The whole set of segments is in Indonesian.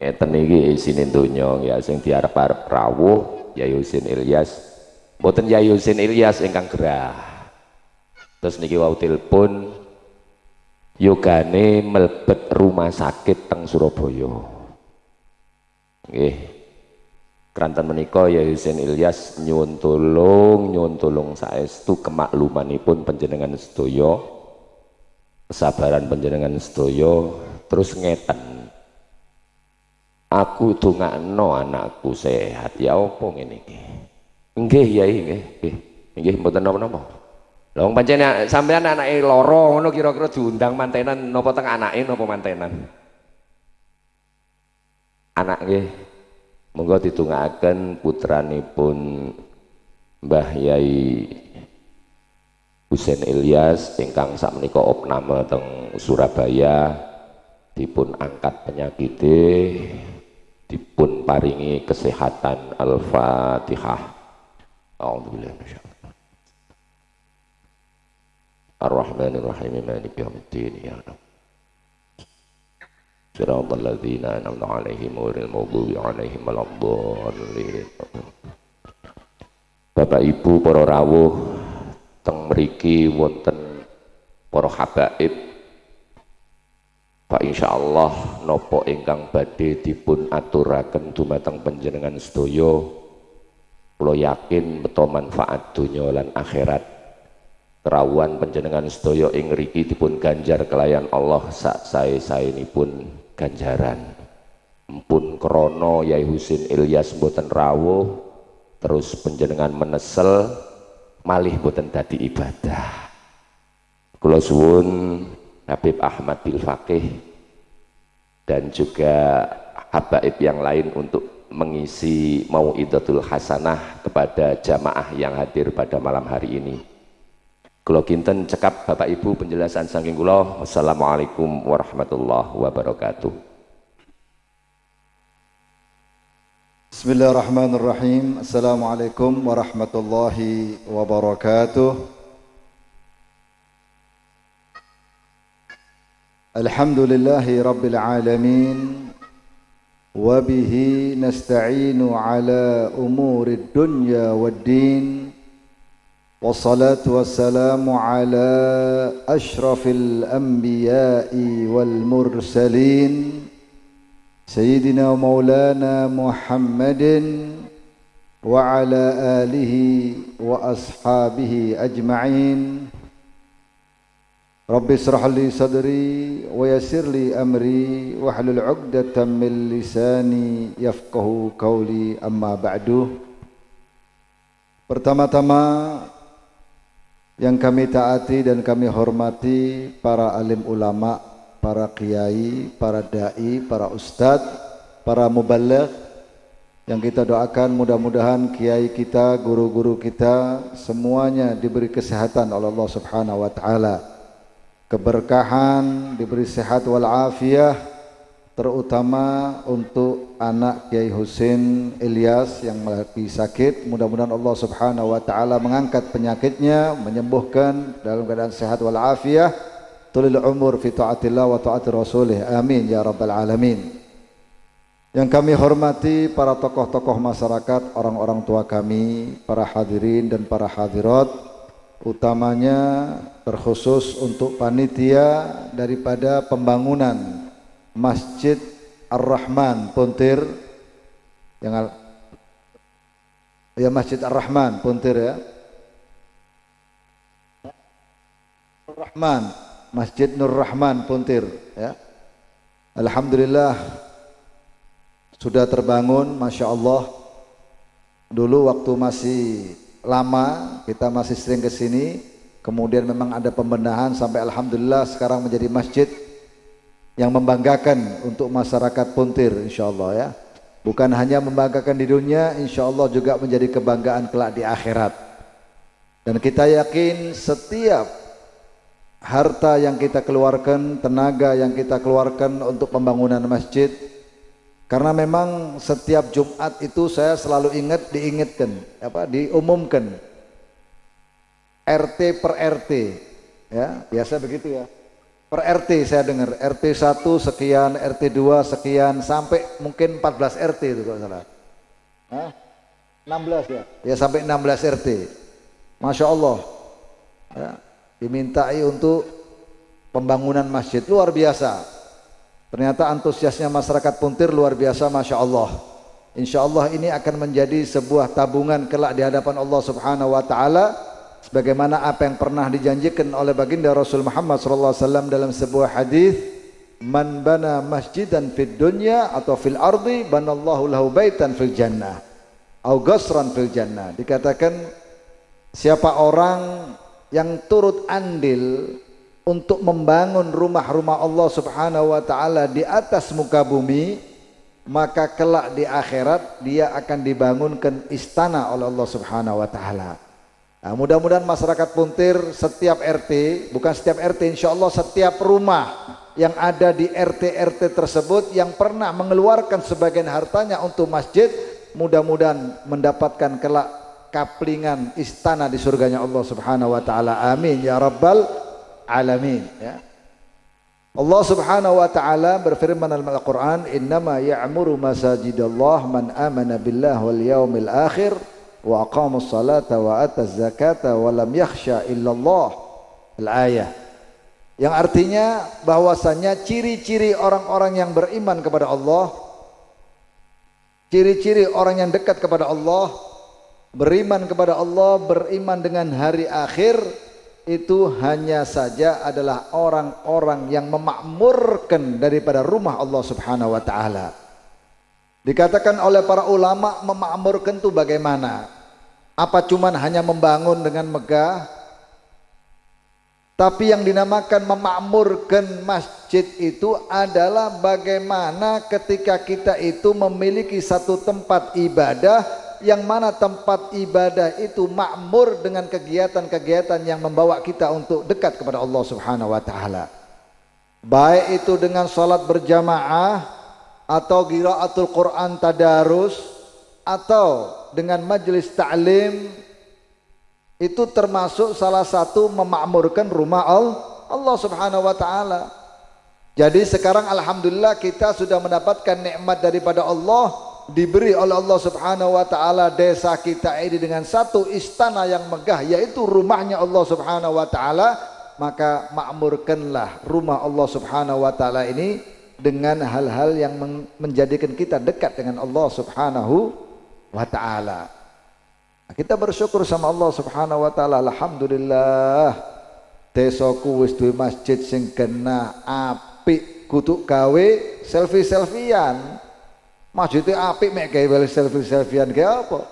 ngeten iki isine donya ya sing diarep-arep rawuh Yai Husin Ilyas. Mboten Yai Husin Ilyas ingkang gerah. Terus niki wau telepon yogane melebet rumah sakit teng Surabaya. Nggih. Kranten menika Yai Husin Ilyas nyuwun tulung saestu kemaklumanipun panjenengan sedaya, kesabaran panjenengan sedaya. Terus ngeten, aku dongakno anakku sehat ya apa ngene iki. Nggih Yai nggih mboten napa-napa. Lah wong pancen sampean anake lara ngono kira-kira diundang mantenan napa teng anake napa mantenan? Anak nggih. Monggo ditungakaken putranipun Mbah Yai Husin Ilyas ingkang sakmenika opname teng Surabaya dipun angkat penyakite, dipun paringi kesehatan. Al-Fatihah. A'udzubillahi minasyaitonir rajim. Ar-Rahmanir-Rahim Maliki yaumiddin ya Rabb. Shiratal ladzina an'amta 'alaihim ghairil maghdubi 'alaihim waladdallin. Bapak Ibu para rawuh teng mriki wonten para habaib. Pak insyaallah napa ingkang badhe dipun aturaken dumateng panjenengan sedaya kula yakin beto manfaat donya lan akhirat. Kerawuhan panjenengan sedaya ing mriki dipun ganjar kelayan Allah sak sae-saenipun ganjaran. Mpun krana Yai Husin Ilyas mboten rawuh terus panjenengan menesel malih mboten dadi ibadah. Kula suwun Habib Ahmad Bil Faqih dan juga habaib yang lain untuk mengisi mau'idatul hasanah kepada jamaah yang hadir pada malam hari ini. Kula kinten cekap Bapak Ibu penjelasan saking kula. Wassalamualaikum warahmatullahi wabarakatuh. Bismillahirrahmanirrahim. Assalamualaikum warahmatullahi wabarakatuh. Alhamdulillahi rabbil alamin. Wabihi nasta'inu ala umurid dunya waddin. Wassalatu wassalamu ala ashrafil anbiya'i wal mursalin Sayyidina wa maulana Muhammadin wa ala alihi wa ashabihi ajma'in. Rabbi israh li sadri wa yassir li amri wahlul 'uqdatam min lisani yafqahu qawli, amma ba'du. Pertama-tama yang kami taati dan kami hormati para alim ulama, para kiai, para dai, para ustadz, para muballigh, yang kita doakan mudah-mudahan kiai kita, guru-guru kita semuanya diberi kesehatan oleh Allah Subhanahu wa taala, keberkahan, diberi sehat wal afiyah, terutama untuk anak Kiai Husin Ilyas yang lagi sakit. Mudah-mudahan Allah Subhanahu wa taala mengangkat penyakitnya, menyembuhkan dalam keadaan sehat wal afiyah, tulil umur fi taatillah wa taati rasulih, amin ya rabbal alamin. Yang kami hormati para tokoh-tokoh masyarakat, orang-orang tua kami, para hadirin dan para hadirat, utamanya terkhusus untuk panitia daripada pembangunan Masjid Ar-Rahman Puntir, yang ya Masjid Ar-Rahman Puntir ya, Ar-Rahman, Masjid Nur Rahman Puntir ya. Alhamdulillah sudah terbangun, Masya Allah. Dulu waktu masih lama kita masih sering ke sini, kemudian memang ada pembenahan sampai alhamdulillah sekarang menjadi masjid yang membanggakan untuk masyarakat Puntir, insyaallah ya. Bukan hanya membanggakan di dunia, insyaallah juga menjadi kebanggaan kelak di akhirat. Dan kita yakin setiap harta yang kita keluarkan, tenaga yang kita keluarkan untuk pembangunan masjid, karena memang setiap Jumat itu saya selalu diingatkan, diumumkan RT per RT, ya biasa begitu ya. per RT saya dengar, RT 1 sekian, RT 2 sekian, sampai mungkin 14 RT itu kalau salah. Hah? 16 ya? Ya sampai 16 RT. Masya Allah. Ya, dimintai untuk pembangunan masjid, luar biasa. Ternyata antusiasnya masyarakat Puntir luar biasa, Masya Allah. Insya Allah ini akan menjadi sebuah tabungan kelak di hadapan Allah Subhanahu Wa Taala, sebagaimana apa yang pernah dijanjikan oleh baginda Rasul Muhammad SAW dalam sebuah hadis, man bana masjidan fid dunya atau fil ardi banallahu lahu baitan fil jannah au gasran fil jannah. Dikatakan siapa orang yang turut andil untuk membangun rumah-rumah Allah Subhanahu Wa Taala di atas muka bumi, maka kelak di akhirat dia akan dibangunkan istana oleh Allah Subhanahu Wa Taala. Nah, mudah-mudahan masyarakat Puntir setiap RT, bukan setiap RT, insya Allah setiap rumah yang ada di RT-RT tersebut yang pernah mengeluarkan sebagian hartanya untuk masjid, mudah-mudahan mendapatkan kelak kaplingan istana di surganya Allah Subhanahu Wa Taala. Amin ya rabbal alamin. Ya. Allah Subhanahu Wa Taala berfirman dalam Al-Quran, innama ya'muru masajidallah man amana billah wal yaumil akhir wa aqamus salata wa ataz zakata wa lam yakhsha illallah. Al-ayah, yang artinya bahwasannya ciri-ciri orang-orang yang beriman kepada Allah, ciri-ciri orang yang dekat kepada Allah, beriman kepada Allah, beriman dengan hari akhir, itu hanya saja adalah orang-orang yang memakmurkan daripada rumah Allah Subhanahu Wa Taala. Dikatakan oleh para ulama, memakmurkan itu bagaimana? Apa cuman hanya membangun dengan megah? Tapi yang dinamakan memakmurkan masjid itu adalah bagaimana ketika kita itu memiliki satu tempat ibadah, yang mana tempat ibadah itu makmur dengan kegiatan-kegiatan yang membawa kita untuk dekat kepada Allah Subhanahu Wa Taala. Baik itu dengan salat berjamaah, atau qiraatul Quran tadarus, atau dengan majelis ta'lim, itu termasuk salah satu memakmurkan rumah Allah Subhanahu Wa Taala. Jadi sekarang alhamdulillah kita sudah mendapatkan nikmat daripada Allah, diberi oleh Allah Subhanahu Wa Taala desa kita ini dengan satu istana yang megah, yaitu rumahnya Allah Subhanahu Wa Taala. Maka makmurkanlah rumah Allah Subhanahu Wa Taala ini dengan hal-hal yang menjadikan kita dekat dengan Allah Subhanahu Wa Taala. Kita bersyukur sama Allah Subhanahu Wa Taala. Alhamdulillah, desaku wis duwe masjid sing kena apik, kudu gawe selfie-selfian. Masjidnya apik mek gawe selfie-selfian kayak apa?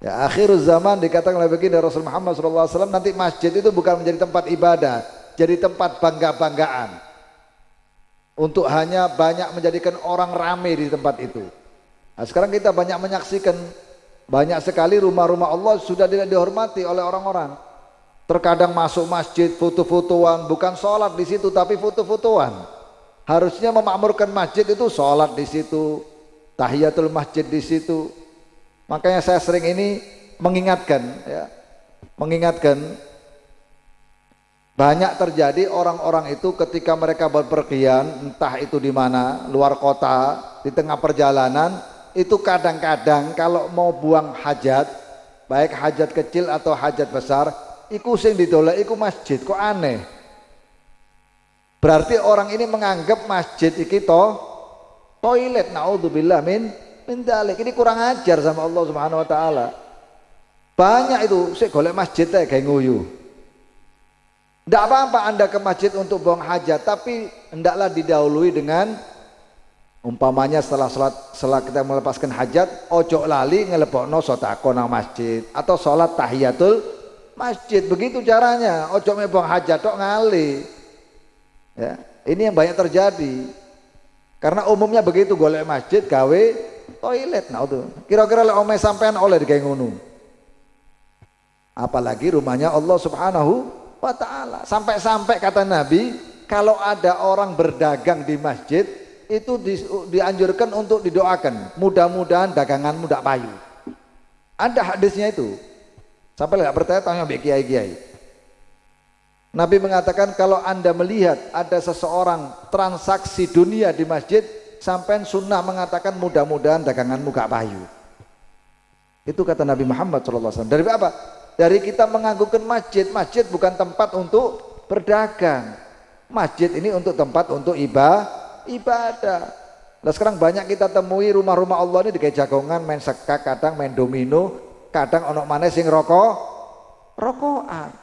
Ya, akhir zaman dikatakan oleh baginda Rasul Muhammad SAW, nanti masjid itu bukan menjadi tempat ibadah, jadi tempat bangga-banggaan. Untuk hanya banyak menjadikan orang rame di tempat itu. Nah, sekarang kita banyak menyaksikan, banyak sekali rumah-rumah Allah sudah tidak dihormati oleh orang-orang. Terkadang masuk masjid foto-fotoan, bukan sholat di situ tapi foto-fotoan. Harusnya memakmurkan masjid itu sholat di situ, tahiyatul masjid di situ. Makanya saya sering ini mengingatkan, ya, banyak terjadi orang-orang itu ketika mereka berpergian, entah itu di mana, luar kota, di tengah perjalanan, itu kadang-kadang kalau mau buang hajat, baik hajat kecil atau hajat besar, iku sing didolek iku masjid. Kok aneh? Berarti orang ini menganggap masjid iki toilet. Naudzubillah min dalik. Ini kurang ajar sama Allah Subhanahu Wa Taala. Banyak itu sik golek masjid ae gawe nguyu. Tidak apa-apa Anda ke masjid untuk buang hajat, tapi hendaklah didahului dengan umpamanya setelah kita melepaskan hajat, ojo lali ngelepokno sodako nang masjid atau sholat tahiyatul masjid. Begitu caranya. Ojo buang hajat tok ngali. Ya, ini yang banyak terjadi. Karena umumnya begitu, golek masjid gawe toilet. Nah itu kira-kira lek omahe sampean oleh digawe ngono. Apalagi rumahnya Allah Subhanahu Wa Taala. Sampai-sampai kata Nabi, kalau ada orang berdagang di masjid itu dianjurkan untuk didoakan, mudah-mudahan daganganmu tidak payu. Ada hadisnya itu. Sampai tidak percaya tanya mbek kiai-kiai. Nabi mengatakan kalau Anda melihat ada seseorang transaksi dunia di masjid, sampai sunnah mengatakan mudah-mudahan daganganmu gak payu. Itu kata Nabi Muhammad SAW. Dari apa? Dari kita mengagungkan masjid. Masjid bukan tempat untuk berdagang. Masjid ini untuk tempat untuk ibadah. Nah sekarang banyak kita temui rumah-rumah Allah ini di jagongan, main sekak, kadang main domino, kadang onok maneh sing rokokan.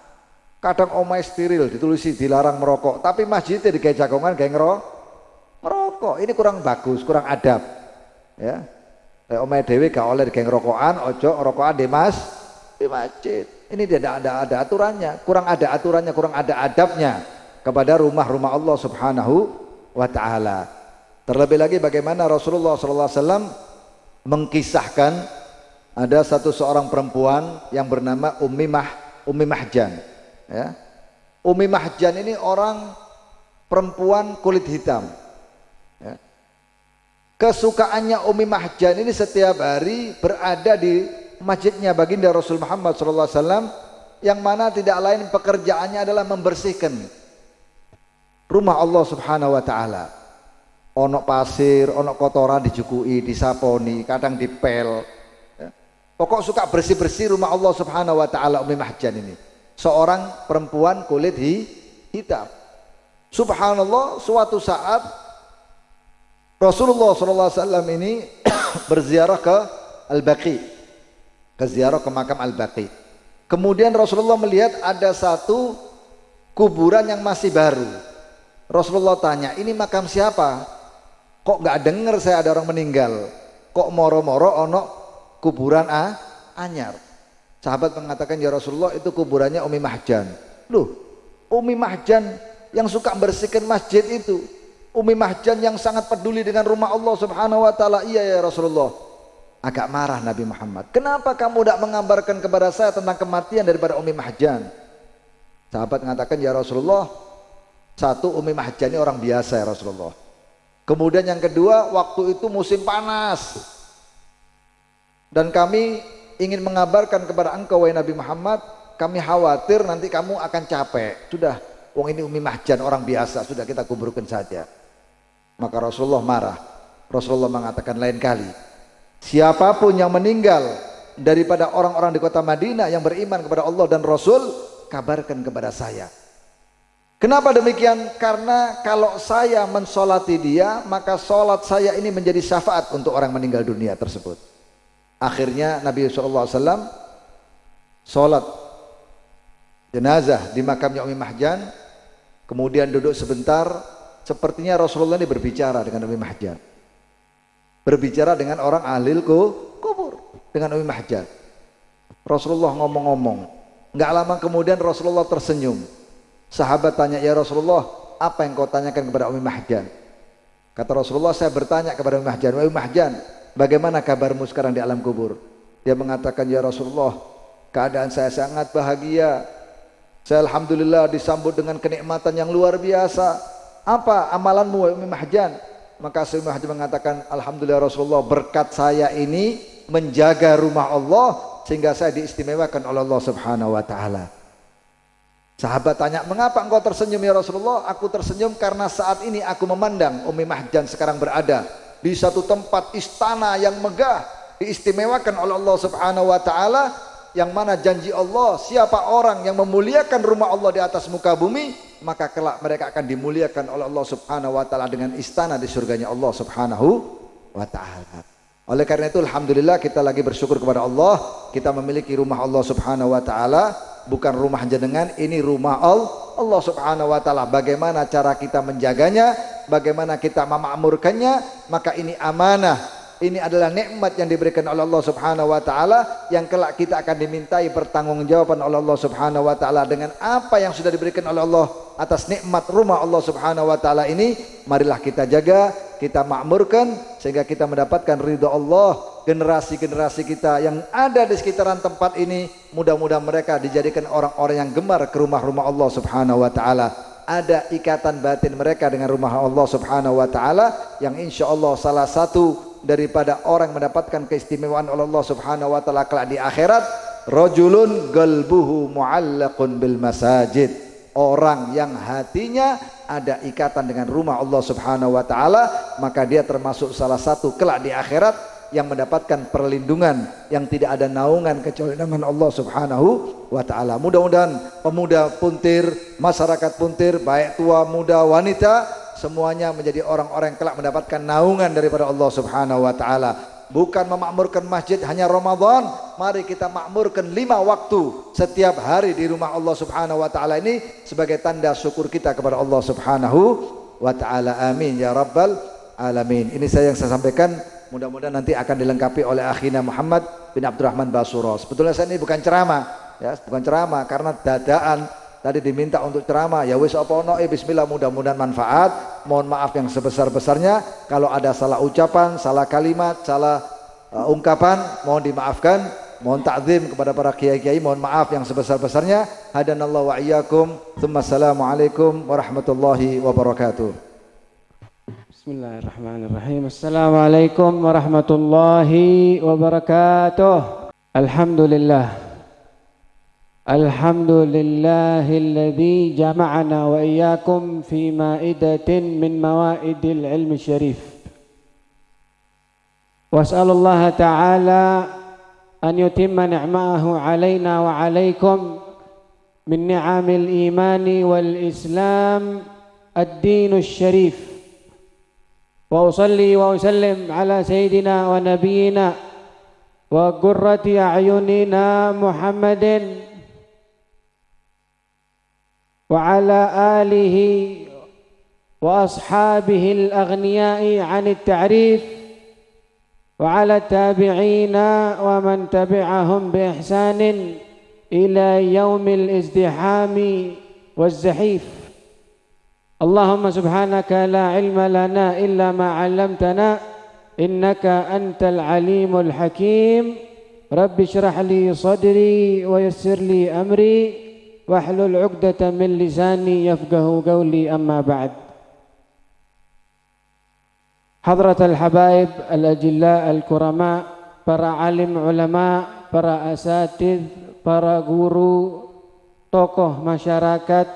Kadang omai steril ditulisi dilarang merokok, tapi masjidnya di jagongan kayak ngerokok. Ini kurang bagus, kurang adab. Ya. Omai dewi gak oleh di rokokan, ojo rokokan di masjid. Ini tidak ada aturannya, kurang ada aturannya, kurang ada adabnya kepada rumah-rumah Allah Subhanahu wa taala. Terlebih lagi bagaimana Rasulullah SAW mengkisahkan ada seorang perempuan yang bernama Ummi Mahjan. Ya. Ummi Mahjan ini orang perempuan kulit hitam. Ya. Kesukaannya Ummi Mahjan ini setiap hari berada di masjidnya baginda Rasul Muhammad SAW, yang mana tidak lain pekerjaannya adalah membersihkan rumah Allah Subhanahu wa taala. Onok pasir, onok kotoran dijukui, disaponi, kadang dipel. Ya. Pokok suka bersih-bersih rumah Allah Subhanahu wa taala Ummi Mahjan ini. Seorang perempuan kulit hitam. Subhanallah, suatu saat Rasulullah SAW ini berziarah ke Al-Baqi, ke ziarah ke makam Al-Baqi. Kemudian Rasulullah melihat ada satu kuburan yang masih baru. Rasulullah tanya, ini makam siapa? Kok gak dengar saya ada orang meninggal? Kok moro-moro ono kuburan anyar? Sahabat mengatakan, ya Rasulullah itu kuburannya Ummi Mahjan. Loh, Ummi Mahjan yang suka bersihkan masjid itu, Ummi Mahjan yang sangat peduli dengan rumah Allah Subhanahu wa taala. Iya ya Rasulullah. Agak marah Nabi Muhammad. Kenapa kamu tidak mengabarkan kepada saya tentang kematian daripada Ummi Mahjan? Sahabat mengatakan, ya Rasulullah, satu, Ummi Mahjan ini orang biasa ya Rasulullah. Kemudian yang kedua, waktu itu musim panas. Dan kami ingin mengabarkan kepada engkau wahai Nabi Muhammad, kami khawatir nanti kamu akan capek. Sudah, wong ini Ummi Mahjan orang biasa, sudah kita kuburkan saja. Maka Rasulullah marah. Rasulullah mengatakan, lain kali siapapun yang meninggal daripada orang-orang di kota Madinah yang beriman kepada Allah dan Rasul, kabarkan kepada saya. Kenapa demikian? Karena kalau saya mensolati dia, maka solat saya ini menjadi syafaat untuk orang meninggal dunia tersebut. Akhirnya Nabi SAW solat jenazah di makamnya Ummi Mahjan, kemudian duduk sebentar. Sepertinya Rasulullah ini berbicara dengan Ummi Mahjan, berbicara dengan orang ahli kubur, dengan Ummi Mahjan. Rasulullah ngomong-ngomong, nggak lama kemudian Rasulullah tersenyum. Sahabat tanya, ya Rasulullah, apa yang kau tanyakan kepada Ummi Mahjan? Kata Rasulullah, saya bertanya kepada Ummi Mahjan, Ummi Mahjan, bagaimana kabarmu sekarang di alam kubur? Dia mengatakan, ya Rasulullah, keadaan saya sangat bahagia. Saya alhamdulillah disambut dengan kenikmatan yang luar biasa. Apa amalanmu Ummi Mahjan? Maka Ummi Mahjan mengatakan, alhamdulillah Rasulullah, berkat saya ini menjaga rumah Allah sehingga saya diistimewakan oleh Allah Subhanahu wa taala. Sahabat tanya, mengapa engkau tersenyum ya Rasulullah? Aku tersenyum karena saat ini aku memandang Ummi Mahjan sekarang berada di satu tempat istana yang megah, diistimewakan oleh Allah Subhanahu wa taala, yang mana janji Allah, siapa orang yang memuliakan rumah Allah di atas muka bumi, maka kelak mereka akan dimuliakan oleh Allah Subhanahu wa taala dengan istana di surganya Allah Subhanahu wa taala. Oleh karena itu alhamdulillah kita lagi bersyukur kepada Allah, kita memiliki rumah Allah Subhanahu wa taala, bukan rumah jenengan, ini rumah Allah Subhanahu wa taala. Bagaimana cara kita menjaganya, bagaimana kita memakmurkannya, maka ini amanah. Ini adalah nikmat yang diberikan oleh Allah Subhanahu wa taala, yang kelak kita akan dimintai pertanggungjawaban oleh Allah Subhanahu wa taala dengan apa yang sudah diberikan oleh Allah atas nikmat rumah Allah Subhanahu wa taala ini. Marilah kita jaga, kita makmurkan sehingga kita mendapatkan ridha Allah. Generasi-generasi kita yang ada di sekitaran tempat ini, mudah-mudahan mereka dijadikan orang-orang yang gemar ke rumah-rumah Allah Subhanahu wa taala. Ada ikatan batin mereka dengan rumah Allah Subhanahu wa taala, yang insya Allah salah satu daripada orang mendapatkan keistimewaan oleh Allah Subhanahu wa taala kelak di akhirat, rajulun qalbuhu mu'allaqun bil masajid, orang yang hatinya ada ikatan dengan rumah Allah Subhanahu wa taala, maka dia termasuk salah satu kelak di akhirat yang mendapatkan perlindungan yang tidak ada naungan kecuali dengan Allah Subhanahu wa taala. Mudah-mudahan pemuda Puntir, masyarakat Puntir, baik tua, muda, wanita, semuanya menjadi orang-orang yang kelak mendapatkan naungan daripada Allah Subhanahu wa taala. Bukan memakmurkan masjid hanya Ramadan, mari kita makmurkan 5 waktu setiap hari di rumah Allah Subhanahu wa taala ini sebagai tanda syukur kita kepada Allah Subhanahu wa taala. Amin ya rabbal alamin. Ini yang saya sampaikan, mudah-mudahan nanti akan dilengkapi oleh akhina Muhammad bin Abdurrahman Basuro. Sebetulnya saya ini bukan ceramah, ya, bukan ceramah karena dadaan tadi diminta untuk ceramah. Ya wis apa ono, bismillah, mudah-mudahan manfaat. Mohon maaf yang sebesar-besarnya kalau ada salah ucapan, salah kalimat, salah ungkapan, mohon dimaafkan. Mohon takzim kepada para kiai-kiai, mohon maaf yang sebesar-besarnya. Hadanallahu wa iyyakum. Tsumma assalamualaikum warahmatullahi wabarakatuh. Bismillahirrahmanirrahim. Assalamualaikum warahmatullahi wabarakatuh. Alhamdulillah. Alhamdulillahilladzi jama'ana wa iyyakum fi ma'idatin min mawa'idil ilmi syarif. Was'alullaha ta'ala an yutimma ni'mahu 'alaina wa 'alaikum min ni'amil imani wal islam ad-dinus syarif. Wa usalli wa usallim ala sayyidina wa nabiyyina wa qurrati a'yunina Muhammadin wa ala alihi wa ashabihi al-aghniya'i 'anit ta'rif wa ala tabi'ina wa man tabi'ahum bi ihsanin ila yaumil izdihami waz zahif. Allahumma subhanaka la ilma lana illa ma 'allamtana innaka antal alimul hakim. Rabbi shrah li sadri wa yassir li amri wahlul 'uqdatam min lisani yafqahu qawli, amma ba'd. Hadratal habaib al-ajilla al-kurama, para alim ulama, para asatidz, para guru, tokoh masyarakat,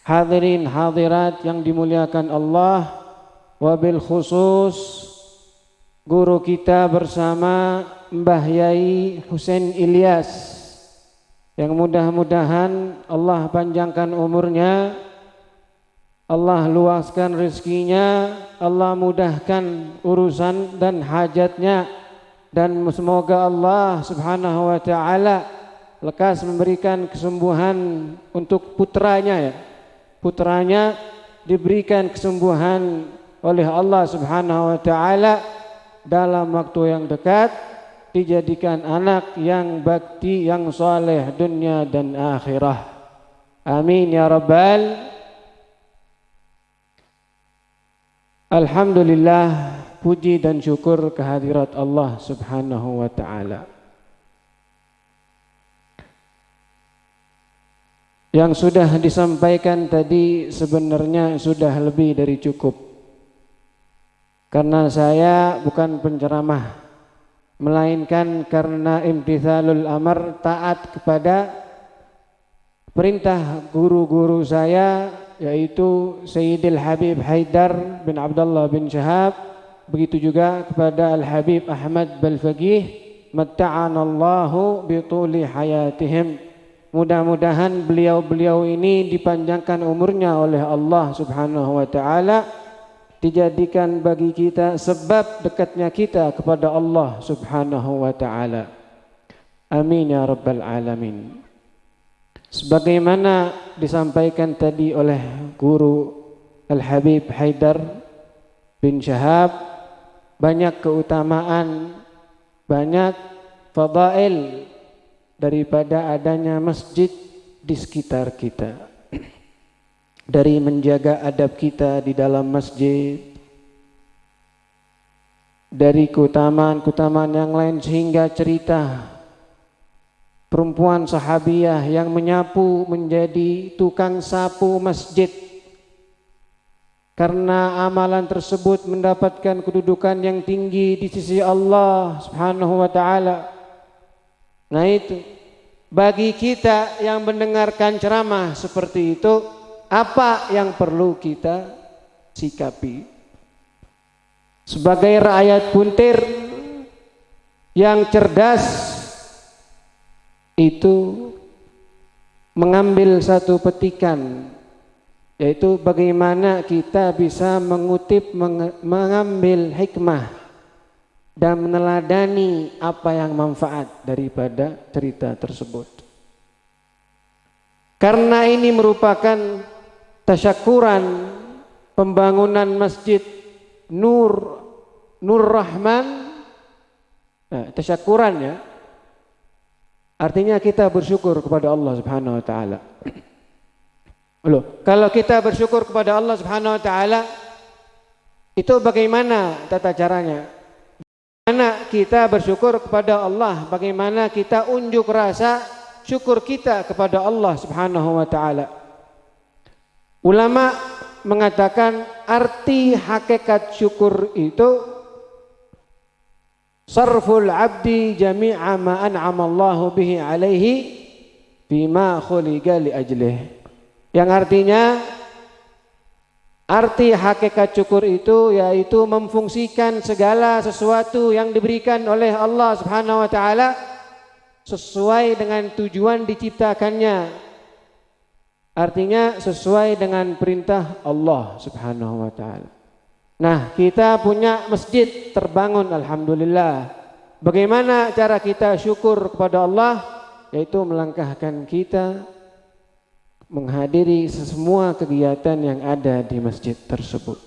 hadirin hadirat yang dimuliakan Allah, wabil khusus guru kita bersama Mbah Yai Husain Ilyas, yang mudah-mudahan Allah panjangkan umurnya, Allah luaskan rezekinya, Allah mudahkan urusan dan hajatnya, dan semoga Allah Subhanahu wa taala lekas memberikan kesembuhan untuk putranya, ya. Putranya diberikan kesembuhan oleh Allah Subhanahu wa taala dalam waktu yang dekat, dijadikan anak yang bakti, yang saleh dunia dan akhirah. Amin ya rabbal. Alhamdulillah, puji dan syukur kehadirat Allah Subhanahu wa taala. Yang sudah disampaikan tadi sebenarnya sudah lebih dari cukup. Karena saya bukan penceramah, melainkan karena imtithalul amr, taat kepada perintah guru-guru saya, yaitu Sayyidil Habib Haidar bin Abdullah bin Syahab, begitu juga kepada Al-Habib Ahmad Balfaqih, matta'anallahu bituli hayatihim. Mudah-mudahan beliau-beliau ini dipanjangkan umurnya oleh Allah Subhanahu wa taala, dijadikan bagi kita sebab dekatnya kita kepada Allah Subhanahu wa taala. Amin ya rabbal alamin. Sebagaimana disampaikan tadi oleh guru Al-Habib Haidar bin Syahab, banyak keutamaan, banyak fadail daripada adanya masjid di sekitar kita. Dari menjaga adab kita di dalam masjid, dari keutamaan-keutamaan yang lain, sehingga cerita perempuan sahabiyah yang menyapu, menjadi tukang sapu masjid, karena amalan tersebut mendapatkan kedudukan yang tinggi di sisi Allah Subhanahu wa taala. Nah itu bagi kita yang mendengarkan ceramah seperti itu, apa yang perlu kita sikapi? Sebagai rakyat puntir yang cerdas, itu mengambil satu petikan, yaitu bagaimana kita bisa mengutip, mengambil hikmah dan meneladani apa yang manfaat daripada cerita tersebut. Karena ini merupakan tasyakuran pembangunan Masjid Nur Rahman, tasyakuran ya, artinya kita bersyukur kepada Allah Subhanahu wa taala. Loh, kalau kita bersyukur kepada Allah Subhanahu wa taala, itu bagaimana tata caranya? Bagaimana kita bersyukur kepada Allah? Bagaimana kita unjuk rasa syukur kita kepada Allah Subhanahu wa taala? Ulama mengatakan arti hakikat syukur itu sarful abdi jami'a ma an'ama Allahu bihi alaihi bima khuliqa li ajlih. Yang artinya arti hakikat syukur itu yaitu memfungsikan segala sesuatu yang diberikan oleh Allah Subhanahu wa taala sesuai dengan tujuan diciptakannya. Artinya sesuai dengan perintah Allah Subhanahu wa taala. Nah, kita punya masjid terbangun, alhamdulillah. Bagaimana cara kita syukur kepada Allah? Yaitu melangkahkan kita menghadiri semua kegiatan yang ada di masjid tersebut.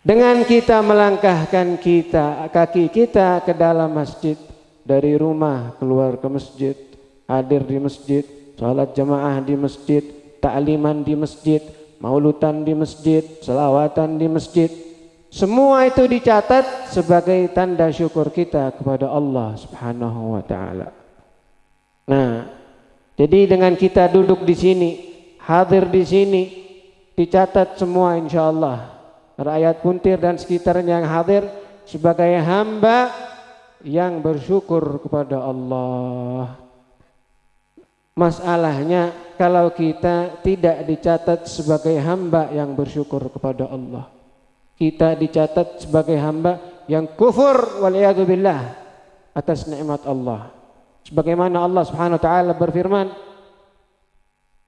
Dengan kita melangkahkan kaki kita ke dalam masjid, dari rumah keluar ke masjid, hadir di masjid, salat jamaah di masjid, ta'liman di masjid, maulutan di masjid, selawatan di masjid, semua itu dicatat sebagai tanda syukur kita kepada Allah Subhanahu wa taala. Nah, jadi dengan kita duduk di sini, hadir di sini, dicatat semua insyaallah. Rakyat Puntir dan sekitarnya yang hadir sebagai hamba yang bersyukur kepada Allah. Masalahnya kalau kita tidak dicatat sebagai hamba yang bersyukur kepada Allah, kita dicatat sebagai hamba yang kufur waliyadzubillah atas nikmat Allah. Sebagaimana Allah Subhanahu wa taala berfirman,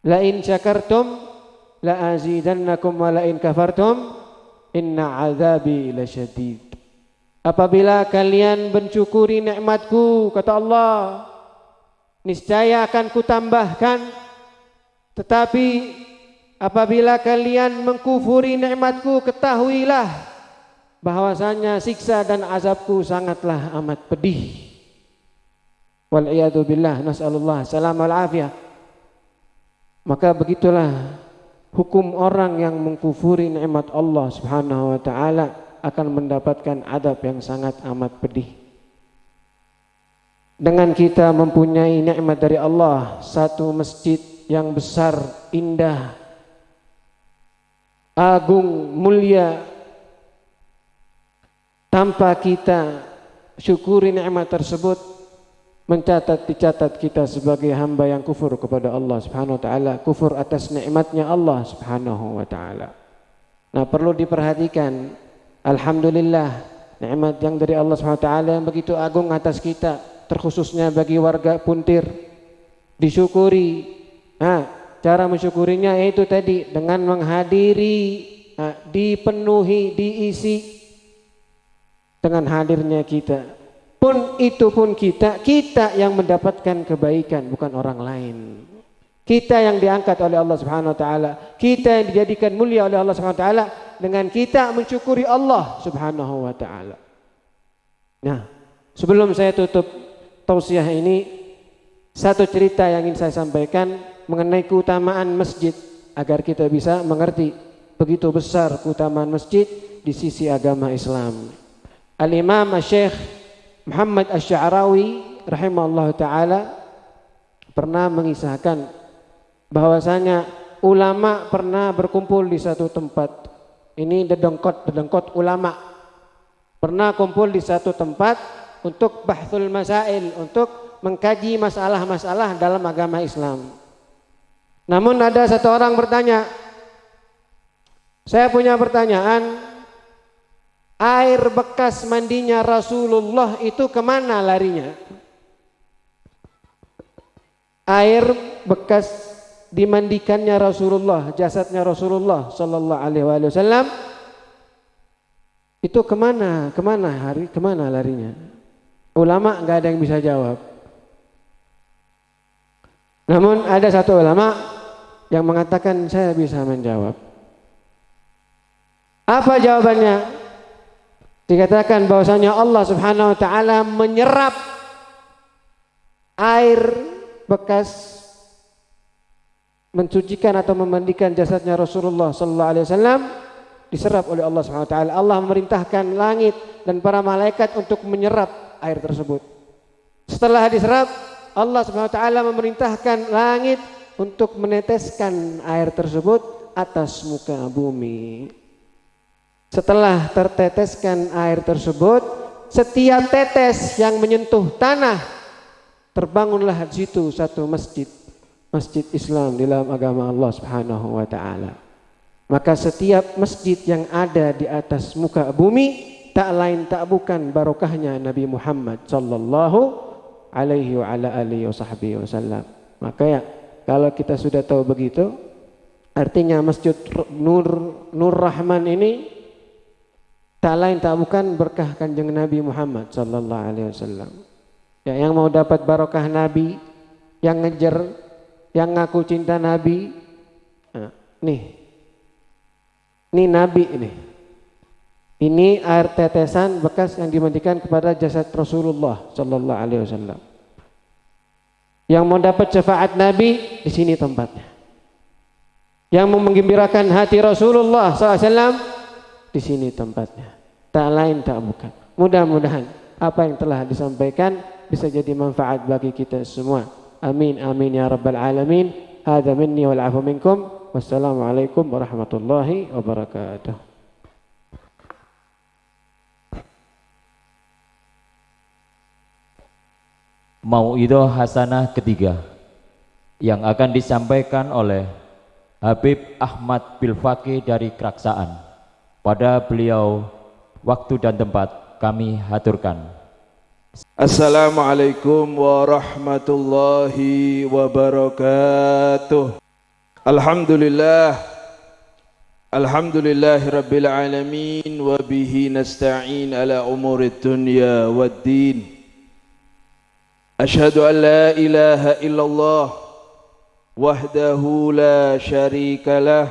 la in syakartum la azidannakum wa la in kafartum inna azabi lasyadid. Apabila kalian mensyukuri nikmatku, kata Allah, niscaya akan kutambahkan. Tetapi apabila kalian mengkufuri nikmatku, ketahuilah bahwasanya siksa dan azabku sangatlah amat pedih. Wal'iyadu billah, nas'alullah salam wal afiyah. Maka begitulah hukum orang yang mengkufuri nikmat Allah Subhanahu wa taala akan mendapatkan adab yang sangat amat pedih. Dengan kita mempunyai nikmat dari Allah, satu masjid yang besar, indah, agung, mulia, tanpa kita syukuri nikmat tersebut, dicatat kita sebagai hamba yang kufur kepada Allah Subhanahu wa taala, kufur atas nikmatnya Allah Subhanahu wa taala. Nah, perlu diperhatikan, alhamdulillah, nikmat yang dari Allah Subhanahu wa taala yang begitu agung atas kita, terkhususnya bagi warga Puntir, disyukuri. Nah, cara mensyukurinya yaitu tadi dengan menghadiri, dipenuhi, diisi dengan hadirnya kita. Itu pun kita yang mendapatkan kebaikan, bukan orang lain. Kita yang diangkat oleh Allah Subhanahu wa taala, kita yang dijadikan mulia oleh Allah Subhanahu wa taala dengan kita mensyukuri Allah Subhanahu wa taala. Nah, sebelum saya tutup tausiah ini, satu cerita yang ingin saya sampaikan mengenai keutamaan masjid agar kita bisa mengerti begitu besar keutamaan masjid di sisi agama Islam. Al-Imam Syekh Muhammad Asy-Sya'rawi rahimahullah ta'ala pernah mengisahkan bahwasanya ulama pernah berkumpul di satu tempat. Ini dedengkot ulama pernah kumpul di satu tempat untuk bahthul masail, untuk mengkaji masalah-masalah dalam agama Islam. Namun ada satu orang bertanya, saya punya pertanyaan, air bekas mandinya Rasulullah itu kemana larinya? Air bekas dimandikannya Rasulullah, jasadnya Rasulullah Sallallahu Alaihi Wasallam itu kemana larinya? Ulama nggak ada yang bisa jawab. Namun ada satu ulama yang mengatakan saya bisa menjawab. Apa jawabannya? Dikatakan bahwasanya Allah Subhanahu wa taala menyerap air bekas mensucikan atau memandikan jasadnya Rasulullah sallallahu alaihi wasallam diserap oleh Allah Subhanahu wa taala. Allah memerintahkan langit dan para malaikat untuk menyerap air tersebut. Setelah diserap, Allah Subhanahu wa taala memerintahkan langit untuk meneteskan air tersebut atas muka bumi. Setelah terteteskan air tersebut, setiap tetes yang menyentuh tanah, terbangunlah di situ satu masjid Islam di dalam agama Allah Subhanahu wa taala. Maka setiap masjid yang ada di atas muka bumi tak lain tak bukan barokahnya Nabi Muhammad sallallahu alaihi wa ala alihi wasallam. Maka ya, kalau kita sudah tahu begitu, artinya Masjid Nur Rahman ini tak lain tak bukan berkah Kanjeng Nabi Muhammad sallallahu alaihi wasallam. Ya, yang mau dapat barokah Nabi, yang ngejar, yang ngaku cinta Nabi, nah, ini Nabi ini. Ini air tetesan bekas yang dimandikan kepada jasad Rasulullah sallallahu alaihi wasallam. Yang mau dapat syafaat Nabi, di sini tempatnya. Yang mau menggembirakan hati Rasulullah sallallahu alaihi wasallam, di sini tempatnya. Tak lain tak bukan. Mudah-mudahan apa yang telah disampaikan bisa jadi manfaat bagi kita semua. Amin amin ya rabbal alamin. Hadza minni wal afu minkum. Wassalamualaikum warahmatullahi wabarakatuh. Mauidhah hasanah ketiga yang akan disampaikan oleh Habib Ahmad Bilfaqih dari Keraksaan. Pada beliau waktu dan tempat kami haturkan. Assalamualaikum warahmatullahi wabarakatuh. Alhamdulillahi rabbil alamin wa bihi nasta'in ala umurid dunya waddin. Ashhadu an la ilaha illallah wahdahu la syarika lah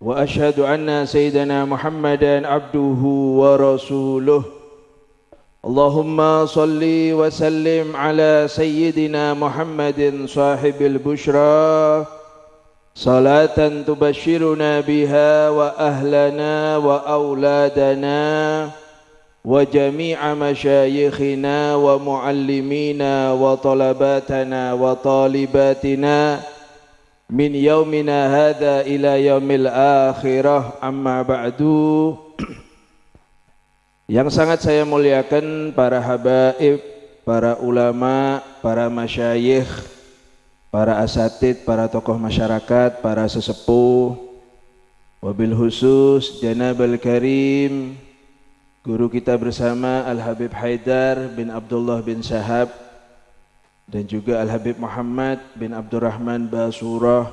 wa ashhadu anna sayyidana Muhammadan abduhu wa rasuluh. Allahumma salli wa sallim ala sayyidina Muhammadin sahibil bushra salatan tubashiruna biha wa ahlana wa auladana wa jami'a masyayikhina wa muallimina wa talabatana wa talibatina min yaumina hadha ila yaumil akhirah, amma ba'du. Yang sangat saya muliakan para habaib, para ulama, para masyayikh, para asatid, para tokoh masyarakat, para sesepuh, wabil khusus Janabal Karim guru kita bersama Al-Habib Haidar bin Abdullah bin Syahab, dan juga Al-Habib Muhammad bin Abdurrahman Basurah.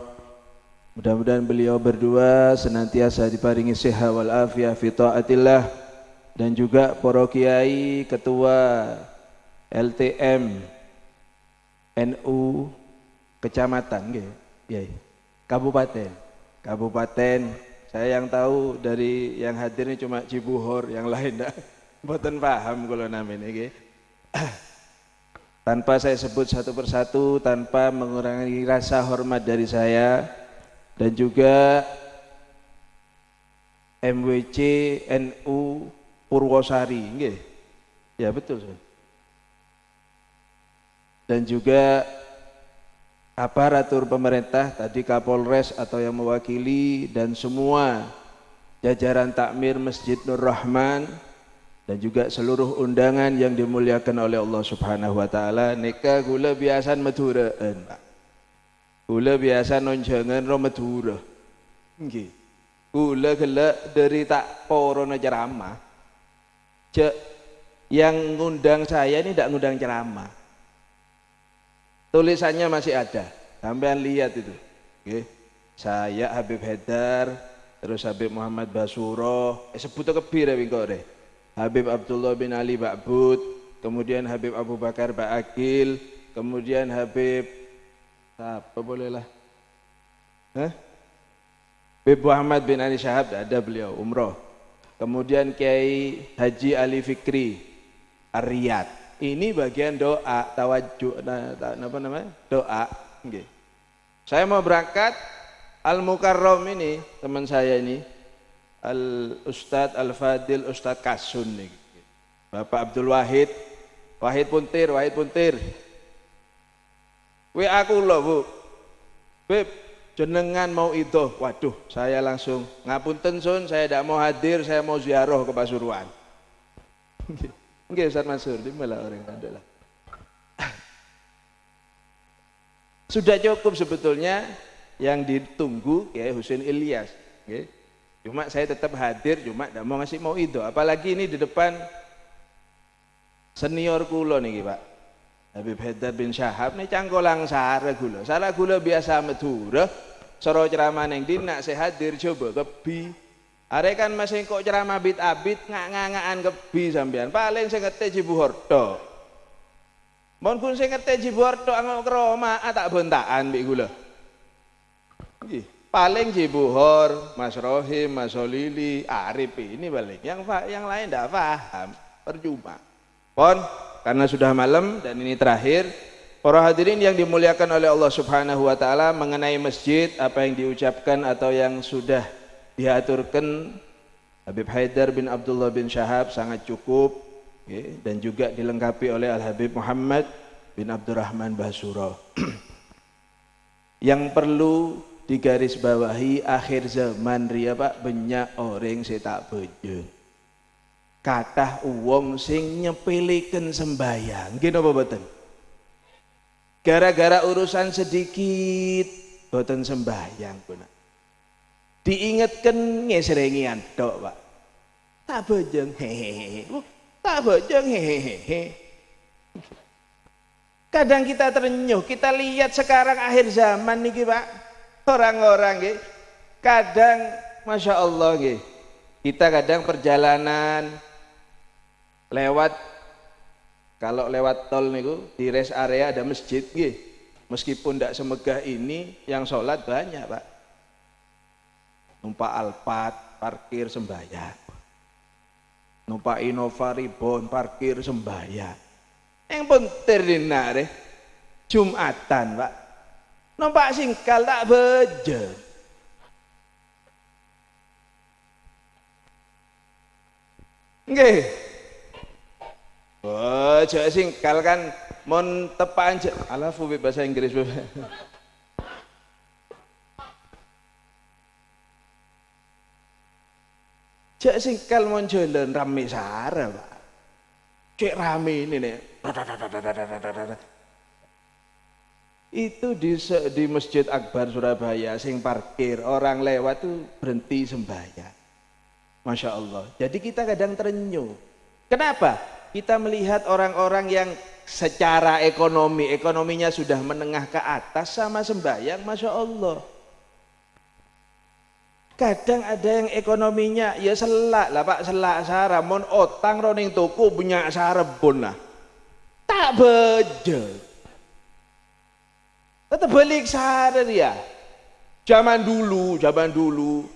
Mudah-mudahan beliau berdua senantiasa diparingi siha wal afiyah fi taatillah, dan juga para kiai, ketua LTM NU kecamatan kabupaten. Saya yang tahu dari yang hadir ini cuma Cibuhor, yang lain enggak mboten paham kula namanya nggih. Tanpa saya sebut satu persatu, tanpa mengurangi rasa hormat dari saya, dan juga MWC NU Purwosari, nggih. Ya betul. Dan juga aparatur pemerintah, tadi Kapolres atau yang mewakili, dan semua jajaran takmir Masjid Nur Rahman, dan juga seluruh undangan yang dimuliakan oleh Allah Subhanahu wa taala. Nika kula biasan Maduraan, Pak. Kula biasa nonjangan ro Madura. Nggih. Kula gelek dari tak porono ceramah. Yang ngundang saya ini tidak ngundang ceramah. Tulisannya masih ada. Sampean lihat itu. Nggih. Saya Habib Haidar, terus Habib Muhammad Basuro, sebut kebir ya wingkore. Habib Abdullah bin Ali Ba'bud, kemudian Habib Abu Bakar Ba'akil, kemudian Habib apa bolehlah? Habib Muhammad bin Ali Syahab, ada beliau umroh. Kemudian Kiai Haji Ali Fikri Ar-Riyad. Ini bagian doa, tawajuh, apa namanya? Doa. Okay. Saya mau berangkat. Al-Mukarram ini teman saya ini, Al-Ustadz Al-Fadil Ustadz Kasun nih. Bapak Abdul Wahid, Wahid Puntir. Aku loh Bu, Beb, jenengan mau itu, waduh saya langsung ngapunten Sun, saya tidak mau hadir, saya mau ziarah ke Pasuruan. Oke Ustadz Mansur, di mana orang adalah. Sudah cukup sebetulnya yang ditunggu Kiai Husain Ilyas. Okay. Cuma saya tetap hadir, cuma tidak mau ngasih mau itu. Apalagi ini di depan senior kula nih Pak Habib Haidar bin Syahab nih cangkolang salah gula biasa Madura. Soro ceramah neng dinak saya hadir coba kebi. Are kan masih kok ceramah abit ngak-ngakan kebi sampean. Paling saya ngerti Cibuhorto. Mohon pun saya ngerti Cibuhorto angok keroma tak bentaan mbek gula. Paling Cibuhor, Mas Rohim, Mas Solili, Arif ini paling yang lain tidak paham, percuma. Pon, karena sudah malam dan ini terakhir, para hadirin yang dimuliakan oleh Allah Subhanahu wa taala, mengenai masjid apa yang diucapkan atau yang sudah diaturkan Habib Haidar bin Abdullah bin Syahab sangat cukup, dan juga dilengkapi oleh Al Habib Muhammad bin Abdurrahman Basuro. Yang perlu digaris bawahi akhir zaman ria Pak, banyak orang saya tak bejo. Kathah uwong sing nyepeleken sembayang. Nggih napa boten? Gara-gara urusan sedikit boten sembayang pun. Diingetken ngesrengian tok Pak. Tak bojong hehehe. Tak bojong hehehe. Kadang kita terenyuh, kita lihat sekarang akhir zaman niki Pak. Orang-orang nggih kadang Masya Allah nggih, kita kadang perjalanan lewat, kalau lewat tol niku di rest area ada masjid nggih, meskipun tidak semegah ini yang sholat banyak Pak, numpak Alphard parkir sembahyang, numpak Innova Ribbon parkir sembahyang, yang penting dinare Jumatan Pak, numpak singkal tak bejo. Nggih. Oh, jek singkal kan mon tepan jek. Alah fuwi bahasa Inggris. Jek singkal mon jalan rame sara, Pak. Cek rame ini nih. Itu di Masjid Akbar Surabaya sing parkir orang lewat tuh berhenti sembahyang. Masya Allah. Jadi kita kadang terenyuh. Kenapa? Kita melihat orang-orang yang secara ekonominya sudah menengah ke atas sama sembahyang, Masya Allah. Kadang ada yang ekonominya ya selak lah Pak, selak sara mon otang roning toko punya sarebon lah. Tak bejo. Tetap balik sadar ya. Zaman dulu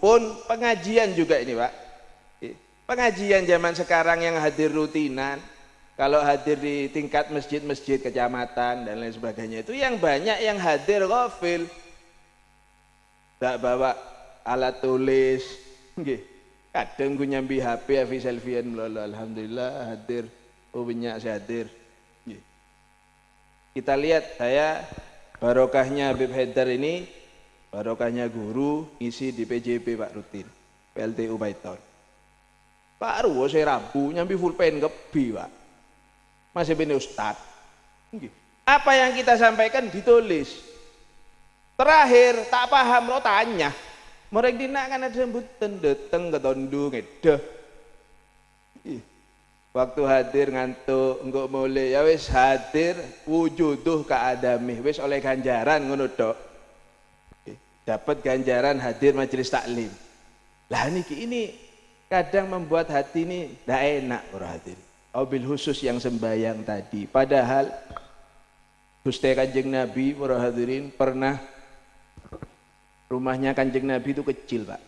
pun pengajian juga ini Pak. Pengajian zaman sekarang yang hadir rutinan, kalau hadir di tingkat masjid-masjid kecamatan dan lain sebagainya itu yang banyak yang hadir ghafil. Tak bawa alat tulis. Nggih. Kadang gue nyambi HP selfiean alhamdulillah hadir. Oh banyak saya hadir. Nggih. Kita lihat saya barokahnya Habib Haidar ini, barokahnya guru ngisi di PJP Pak rutin, PLTU Baiton. Baru saya Rabu nyambi pulpen kebi, Pak. Masih bini ustad. Apa yang kita sampaikan ditulis. Terakhir tak paham lo tanya. Mereka dina kan ada sembutan dateng ke tondu ngedah. Waktu hadir ngantuk enggak mulai ya wis hadir wujuduh ka adami wis oleh ganjaran ngono tok. Dapat ganjaran hadir majelis taklim. Lah niki ini kadang membuat hati ini ndak enak para hadirin. Wabil khusus yang sembahyang tadi. Padahal Gusti Kanjeng Nabi para hadirin pernah rumahnya Kanjeng Nabi itu kecil, Pak.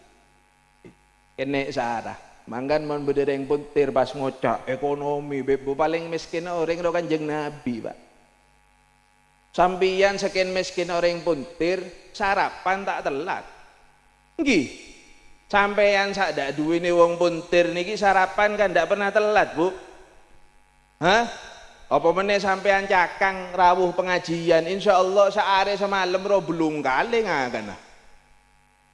Kene searah. Manggan mon bedereng puntir pas ngocak ekonomi bebo paling miskin orang ro Kanjeng Nabi, Pak. Sampian sekian miskin orang puntir sarapan tak telat. Nggih. Sampeyan sak dak duwene wong puntir niki sarapan kan ndak pernah telat, Bu. Hah? Apa meneh sampean cakang rawuh pengajian insyaallah saare semalam ro belum kali ngakan.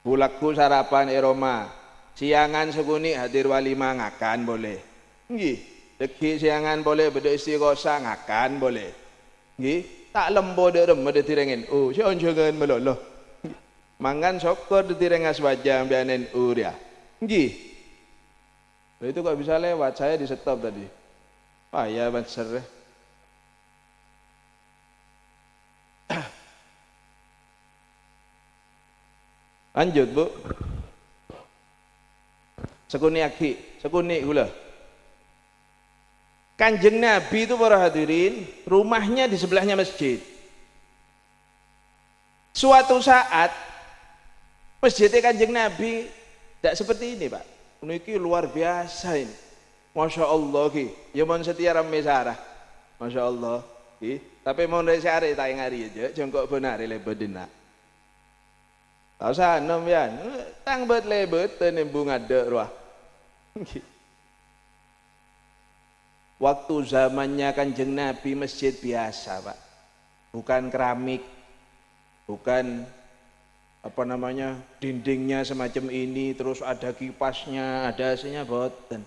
Bulakku sarapan Roma. Siangan seguni hadir walimah ngakan boleh. Nggih. Deki siangan boleh beda istighosah ngakan boleh. Nggih. Tak lembo dek remeh direngin. Oh, sion jangan meloloh. Mangan syukur direngas wajah bianen uria. Nggih. Itu kok bisa lewat, saya di stop tadi. Wah ya banser. Lanjut, Bu. Sekuni aki, sekuni gula. Kanjeng Nabi itu para hadirin, rumahnya di sebelahnya masjid. Suatu saat masjidnya Kanjeng Nabi tidak seperti ini, Pak. Ini luar biasa ini. Masya Allah ki, ya mohon setia rame sarah. Masya Allah ki. Tapi mohon dari sehari tak ngari aja, jongkok benar lebet dina. Tahu sah nom ya, tang bet lebet tenem bunga dek ruah. Waktu zamannya Kanjeng Nabi masjid biasa, Pak. Bukan keramik, bukan apa namanya dindingnya semacam ini terus ada kipasnya ada aslinya boten,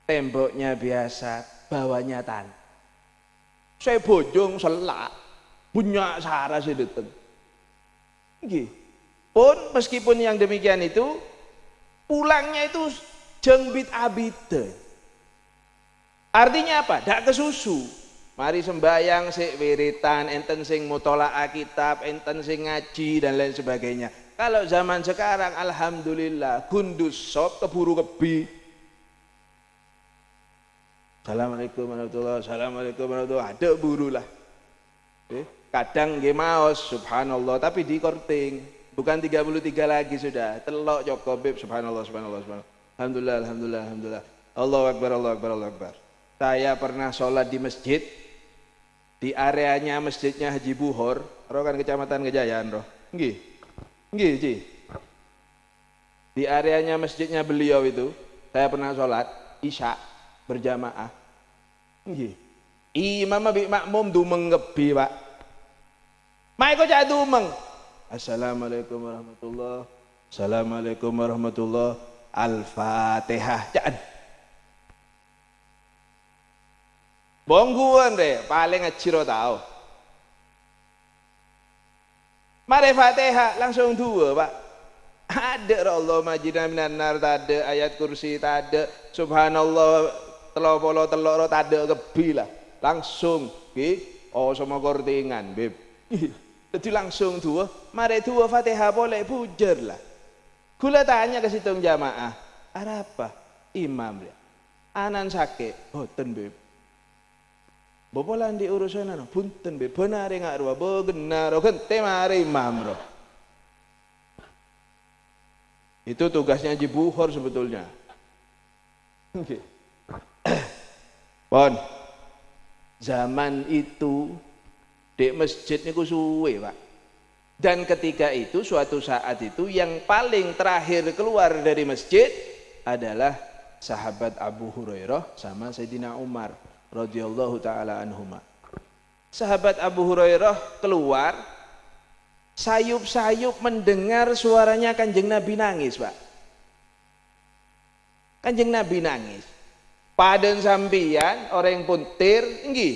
temboknya biasa bawahnya tanah. Saya bojong selak punya sarah sih dateng. Pun meskipun yang demikian itu pulangnya itu jengbit abide. Artinya apa? Dak kesusu. Mari sembahyang sik wiritan, enten sing mutolaah kitab, enten sing ngaji dan lain sebagainya. Kalau zaman sekarang alhamdulillah gundus sop keburu kebi. Assalamualaikum warahmatullahi wabarakatuh. Assalamualaikum warahmatullahi wabarakatuh. Ada buru lah. Kadang nggih maos subhanallah tapi di korting. Bukan 33 lagi sudah. Telok Joko Bib subhanallah subhanallah subhanallah. Alhamdulillah alhamdulillah alhamdulillah. Allahu akbar Allahu akbar Allahu akbar. Saya pernah sholat di masjid. Di areanya masjidnya Haji Buhor, roh kan Kecamatan Kejayaan roh. Nggih. Nggih, Ci. Di areanya masjidnya beliau itu, saya pernah sholat Isya berjamaah. Nggih. Imam abi makmum dumeng kebi, Pak. Mai kok cak dumeng. Assalamualaikum warahmatullahi. Assalamualaikum warahmatullahi. Al-Fatihah. Cak. Bongguan deh, paling ngeciro tahu. Mari Fatihah langsung dua, Pak. Ada Allah majina minan nar, tak ada ayat kursi, tak ada subhanallah telopolo teloro, tak ada kebi lah. Langsung, oh sama kortingan, beb. Jadi langsung dua, mari dua Fatihah boleh pujar lah. Gula tanya ke situng jamaah, ada apa? Imam dia. Anan sakit, boten beb. Bobolan di urusan anu punten be benar ngak ruwa benar gente mari imam roh. Itu tugasnya Haji Buhor sebetulnya. Okay. Pon. Zaman itu di masjid niku suwe, Pak. Dan ketika itu suatu saat itu yang paling terakhir keluar dari masjid adalah sahabat Abu Hurairah sama Sayyidina Umar radhiyallahu taala anhuma. Sahabat Abu Hurairah keluar sayup-sayup mendengar suaranya Kanjeng Nabi nangis, Pak. Kanjeng Nabi nangis. Paden sampian orang yang puntir, nggih.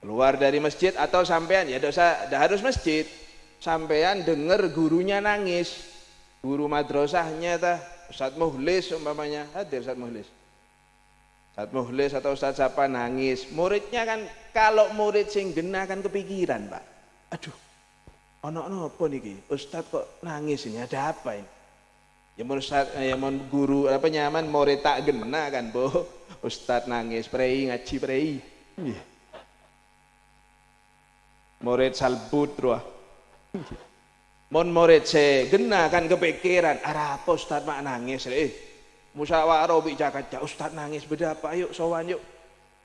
Keluar dari masjid atau sampean ya dah harus masjid. Sampean dengar gurunya nangis. Guru madrasahnya tah Ustaz Muhlis umpamanya, hadir Ustaz Muhlis. Ustaz Muhlis atau Ustaz siapa nangis. Muridnya kan kalau murid sing genah kan kepikiran, Pak. Aduh. Ono apa niki? Ustaz kok nangis ini? Ada apa ini? Ya mun Ustaz ya mun guru apa nyaman murid tak genah kan, Bu. Ustaz nangis prei ngaji prei. Nggih. Murid salbut ruah. Mon murid se genah kan kepikiran, apa Ustaz mak nangis musyawarah bicara Ustaz nangis beda apa yuk sowan yuk.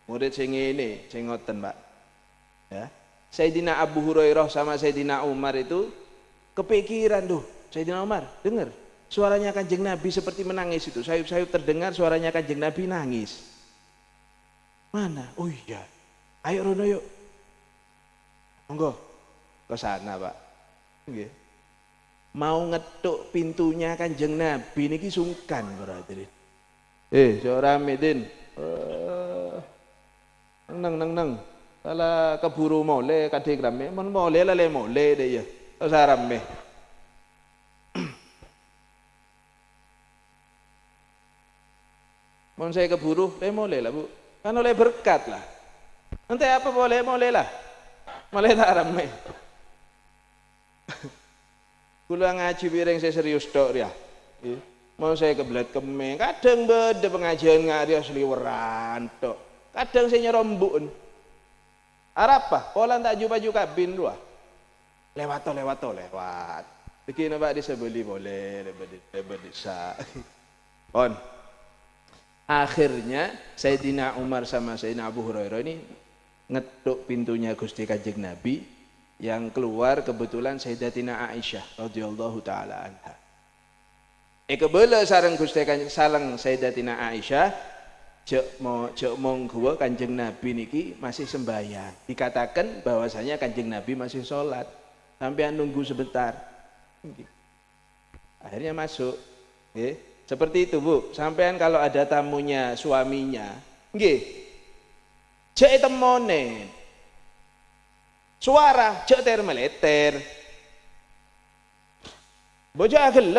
Murid sing ngene, sing ngoten, Pak. Ya. Sayyidina Abu Hurairah sama Sayyidina Umar itu kepikiran tuh. Sayyidina Umar, dengar suaranya Kanjeng Nabi seperti menangis itu. Sayup-sayup terdengar suaranya Kanjeng Nabi nangis. Mana? Oh iya. Ayo rono yuk. Monggo ke sana, Pak. Nggih. Mau ngetuk pintunya Kanjeng Nabi niki sungkan berarti. Seorang medin. Neng. Kalau keburu mole kadek rame, mon mole lale mole deh ya. Usah rame. Mon saya keburu, mole lah Bu. Kan oleh berkat lah. Nanti apa boleh mole lah. Mole tak rame. Kula ngaji piring saya serius tok ya. Mau saya kebelet kemeng, kadang beda pengajian ngari seliweran tok. Kadang saya nyerombuk. Arapa, polan tak baju kabin dua. Lewat. Begini Pak disebeli boleh, lebih bisa. On. Akhirnya Sayyidina Umar sama Sayyidina Abu Hurairah ini ngetuk pintunya Gusti Kanjeng Nabi, yang keluar kebetulan Sayyidatina Aisyah radhiyallahu taala anha. Kebele sareng Gusti Kanjeng sareng Sayyidatina Aisyah cek monggo Kanjeng Nabi niki masih sembahyang. Dikatakan bahwasanya Kanjeng Nabi masih sholat. Sampean nunggu sebentar. Akhirnya masuk. Seperti itu Bu. Sampean kalau ada tamunya suaminya, nggih. Cek temone. Suara cek termeleter. Bojo agel.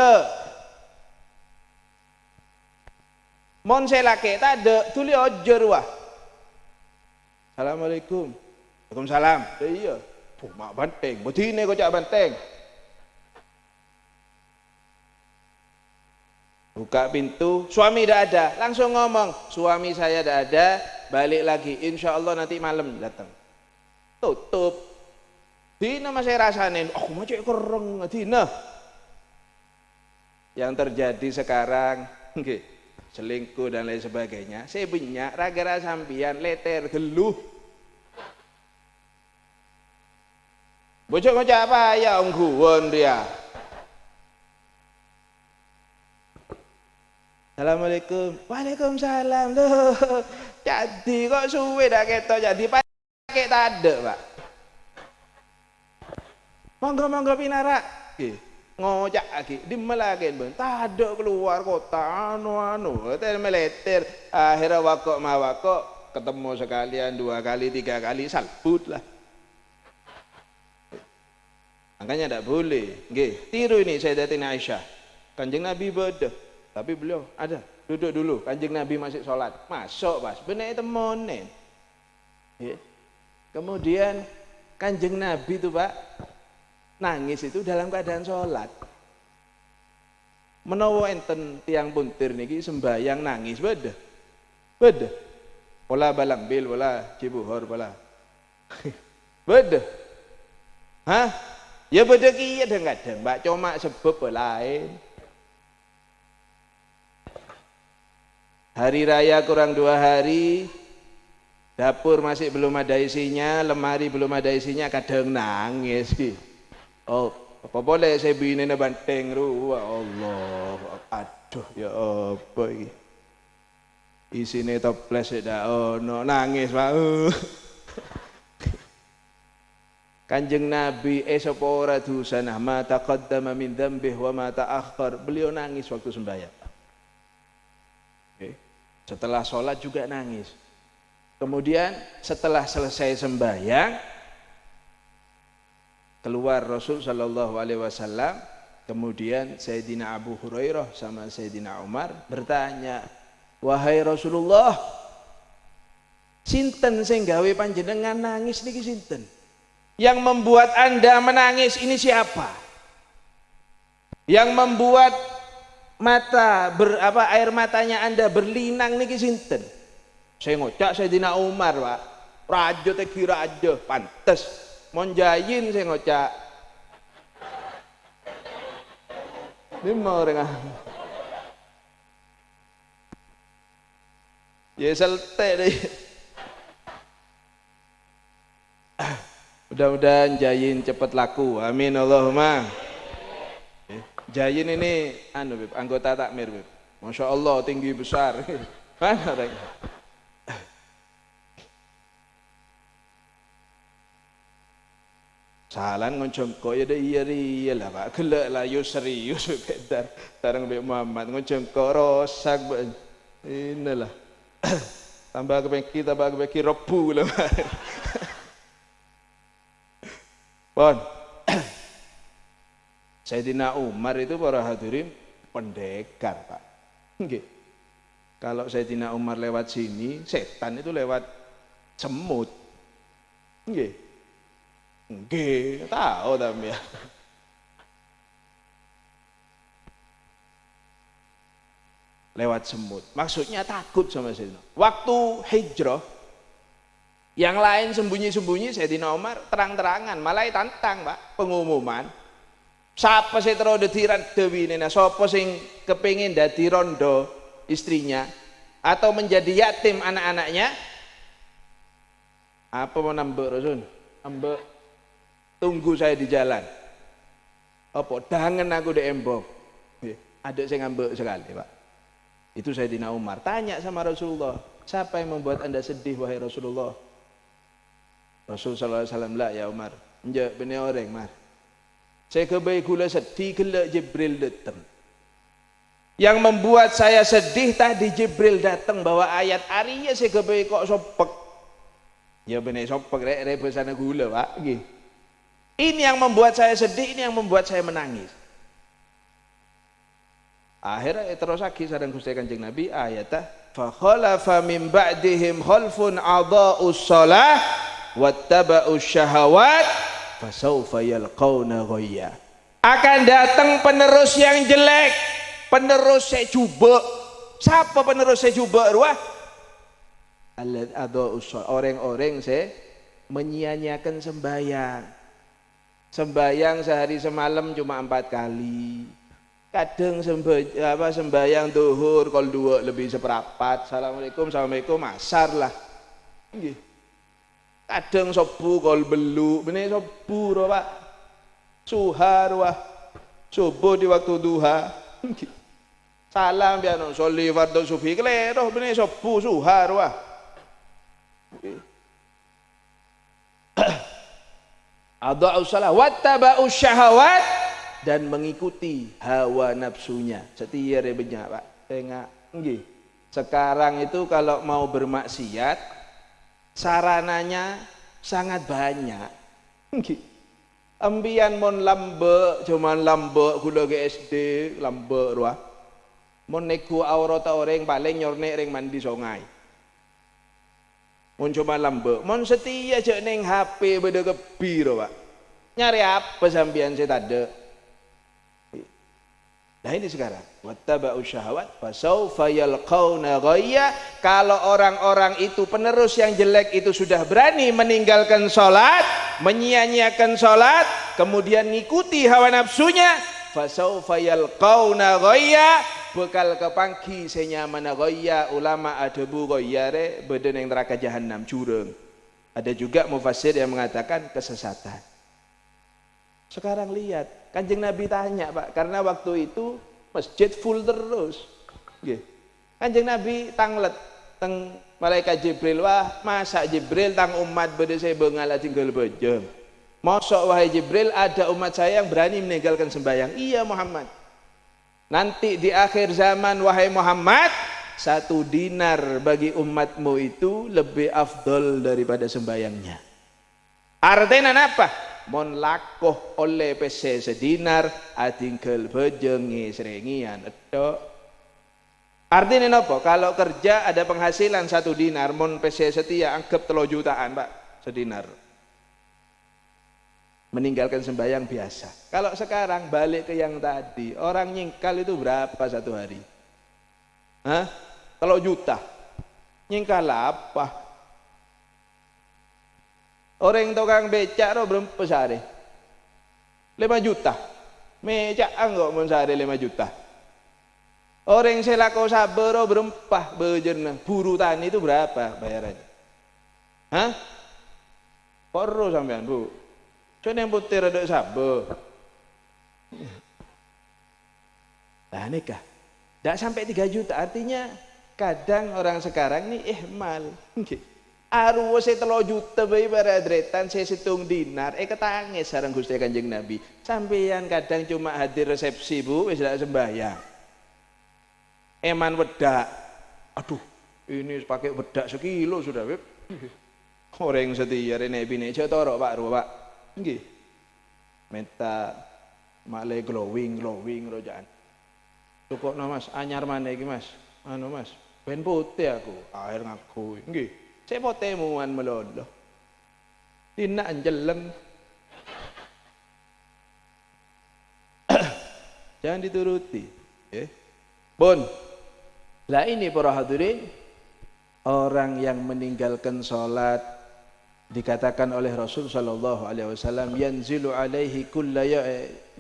Mon saya laki tak ada, tuli ojer wah. Assalamualaikum. Waalaikumsalam. Iya. Mak banteng. Betine kau cak banteng. Buka pintu, suami tidak ada. Langsung ngomong, suami saya tidak ada. Balik lagi. Insya Allah nanti malam datang. Tutup. Dina masih rasain. Aku mau cek kereng. Dina. Yang terjadi sekarang, okay. Selingkuh dan lain sebagainya, saya banyak ragara sampian leter geluh. Bocok ngocak apa ya ongguan dia. Assalamualaikum. Waalaikumsalam. Loh, jadi kok suwe dah ketok jadi pakai tak ada, Pak. Monggo pinara. Ngojak lagi, dimelakin ben, tak ada keluar kota, anu, meleter, akhirnya wakok ketemu sekalian 2 kali 3 kali salbut lah. Makanya tidak boleh, tiru ini Sayyidatina Aisyah, Kanjeng Nabi beda, tapi beliau ada, duduk dulu, Kanjeng Nabi masih sholat, masuk Pas, benar temonen. Kemudian Kanjeng Nabi itu Pak, nangis itu dalam keadaan sholat. Menawa enten tiang puntir niki sembayang nangis beda. Wala balambil, wala cibuhor, wala. Beda. Hah? Ya beda kiye kadang Mbak, cuma sebab lain. Hari raya kurang 2 hari, dapur masih belum ada isinya, lemari belum ada isinya, kadang nangis ki. Oh, apa boleh saya bini banteng ruah Allah. Aduh ya apa ini. Isine toples dah ono nangis Pak. Kanjeng Nabi sapa ora dosana ma taqaddama min dzambih wa ma ta'akhkhar. Beliau nangis waktu sembahyang. Setelah sholat juga nangis. Kemudian setelah selesai sembahyang, keluar Rasul Shallallahu Alaihi Wasallam. Kemudian Sayyidina Abu Hurairah sama Sayyidina Umar bertanya, wahai Rasulullah, sinten sing gawe panjenengan nangis niki sinten? Yang membuat Anda menangis ini siapa? Yang membuat air matanya Anda berlinang niki sinten? Saya ngocak Sayyidina Umar, Pak. Raja teh kira aja pantes. Mon jayin saya ngocak. Ini mau orang ya selte deh. Mudah-mudahan jayin cepat laku. Amin Allahumma. Jayin ini Bib, anggota takmir, Bib. Masya Allah tinggi besar. Mana orang? Salan ngoncengko ya deh iya lah Pak. Gelek lah yo serius bedar. Sareng Mbak Muhammad ngoncengko rosak Pak. Inilah. Tambah kepeki rebu lah Pak. Pon. Sayyidina Umar itu para hadirin pendekar Pak. Nggih. Kalau Sayyidina Umar lewat sini, setan itu lewat semut. Nggih. Nggih, tahu tapi ya. Lewat semut. Maksudnya takut sama Sayyidina. Waktu hijrah, yang lain sembunyi-sembunyi, Sayyidina Umar terang-terangan, malah tantang Pak, pengumuman. Siapa sing terus detiran dewi nena, siapa sing kepingin dadi rondo istrinya atau menjadi yatim anak-anaknya? Apa mau nambah Rasul? Nambah, tunggu saya di jalan. Apa dangen aku di embong. Ada saya ngambek sekali Pak. Itu Sayyidina Umar tanya sama Rasulullah, siapa yang membuat Anda sedih wahai Rasulullah? Rasul sallallahu alaihi wasallam, lah ya Umar, enjak bener orang Mar. Saya kebaik gula sedih gelak Jibril datang. Yang membuat saya sedih tadi Jibril datang bawa ayat Arya, saya kebaik kok sopek. Ya bener sopek rek besana gula Pak. Ini yang membuat saya sedih, ini yang membuat saya menangis. Akhirnya terus lagi sareng Gusti Kanjeng Nabi ayatah fa khalafa min ba'dihim khalfun adaa'us shalah wattaba'us syahawat fasawfa yalqauna ghayya. Akan datang penerus yang jelek, penerus saya coba. Siapa penerus saya coba ruah? Orang-orang saya menyia-nyiakan sembahyang. Sembahyang sehari semalam cuma 4 kali. Kadang sembahyang duhur kol 2 lebih seperempat. Assalamualaikum asar lah. Nggih. Kadang subuh kol belu, bener subuh Pak. Suhar wah. Subuh di waktu duha. Salam piano sholli fardhu subuh kleroh bener subuh suhar wah. Adha'us shalah wattaba'us syahawat, dan mengikuti hawa nafsunya. Setia banyak Pak. Tengok nggih. Sekarang itu kalau mau bermaksiat sarananya sangat banyak. Nggih. Ambian mon lambe, cuman lambe kula ke SD, lambe ruah. Mon neku aurat orang paling nyornek ring mandi sungai. Mon cuma lambe, mon setia cek neng HP beda kebiro Pak. Nyari apa sambian saya tade? Nah ini sekarang wattaba'us syahawat fasawfa yalqauna ghayya. Kalau orang-orang itu penerus yang jelek itu sudah berani meninggalkan sholat, menyia-nyiakan sholat, kemudian ngikuti hawa nafsunya, fasawfa yalqauna ghayya, bekal kepangki senyamana ghayya. Ulama adebu ghayya re beden yang neraka jahanam cureng. Ada juga mufassir yang mengatakan kesesatan. Sekarang lihat, Kanjeng Nabi tanya Pak, karena waktu itu masjid full terus. Kanjeng Nabi tanglet teng malaikat Jibril, wah masa Jibril tang umat bede saya bengal tinggal bejeng. Mosok wahai Jibril ada umat saya yang berani meninggalkan sembahyang. Iya Muhammad. Nanti di akhir zaman wahai Muhammad, 1 dinar bagi umatmu itu lebih afdol daripada sembayangnya. Artinya apa? Mon lakoh oleh pese sedinar atingkel bejengi serengian edok. Artinya apa? Kalau kerja ada penghasilan 1 dinar, mon pese setia anggap 3 jutaan Pak sedinar. Meninggalkan sembahyang biasa. Kalau sekarang balik ke yang tadi, orang nyingkal itu berapa 1 hari? Hah? 3 juta. Nyingkal apa? Orang tukang becak ro berapa sehari? 5 juta. Becak enggak mun sehari 5 juta. Orang selako sabar ro berapa bejen buru tani itu berapa bayarannya? Hah? Poro sampean, Bu. Cuma yang putih ada sabar. Nah nikah. Tidak sampai 3 juta. Artinya kadang orang sekarang ini ihmal. Arwah saya 3 juta bayi para adretan saya hitung dinar. Ketangis sareng Gusti Kanjeng Nabi. Sampeyan kadang cuma hadir resepsi Bu, wis dak sembahyang. Eman wedak. Aduh, ini pakai wedak sekilo sudah, Beb. Orang setia rene bini cetoro Pak Ru, Pak. Nggih. Minta male glowing rojaan. Tukokno Mas, anyar maneh iki Mas. Anu Mas, ben putih aku. Akhir ngaku. Nggih. Saya mau temuan melolo. Tina anjeleng. Jangan dituruti. Bon. Lah ini para hadirin, orang yang meninggalkan salat dikatakan oleh Rasul sallallahu alaihi wasallam yanzilu alaihi kulla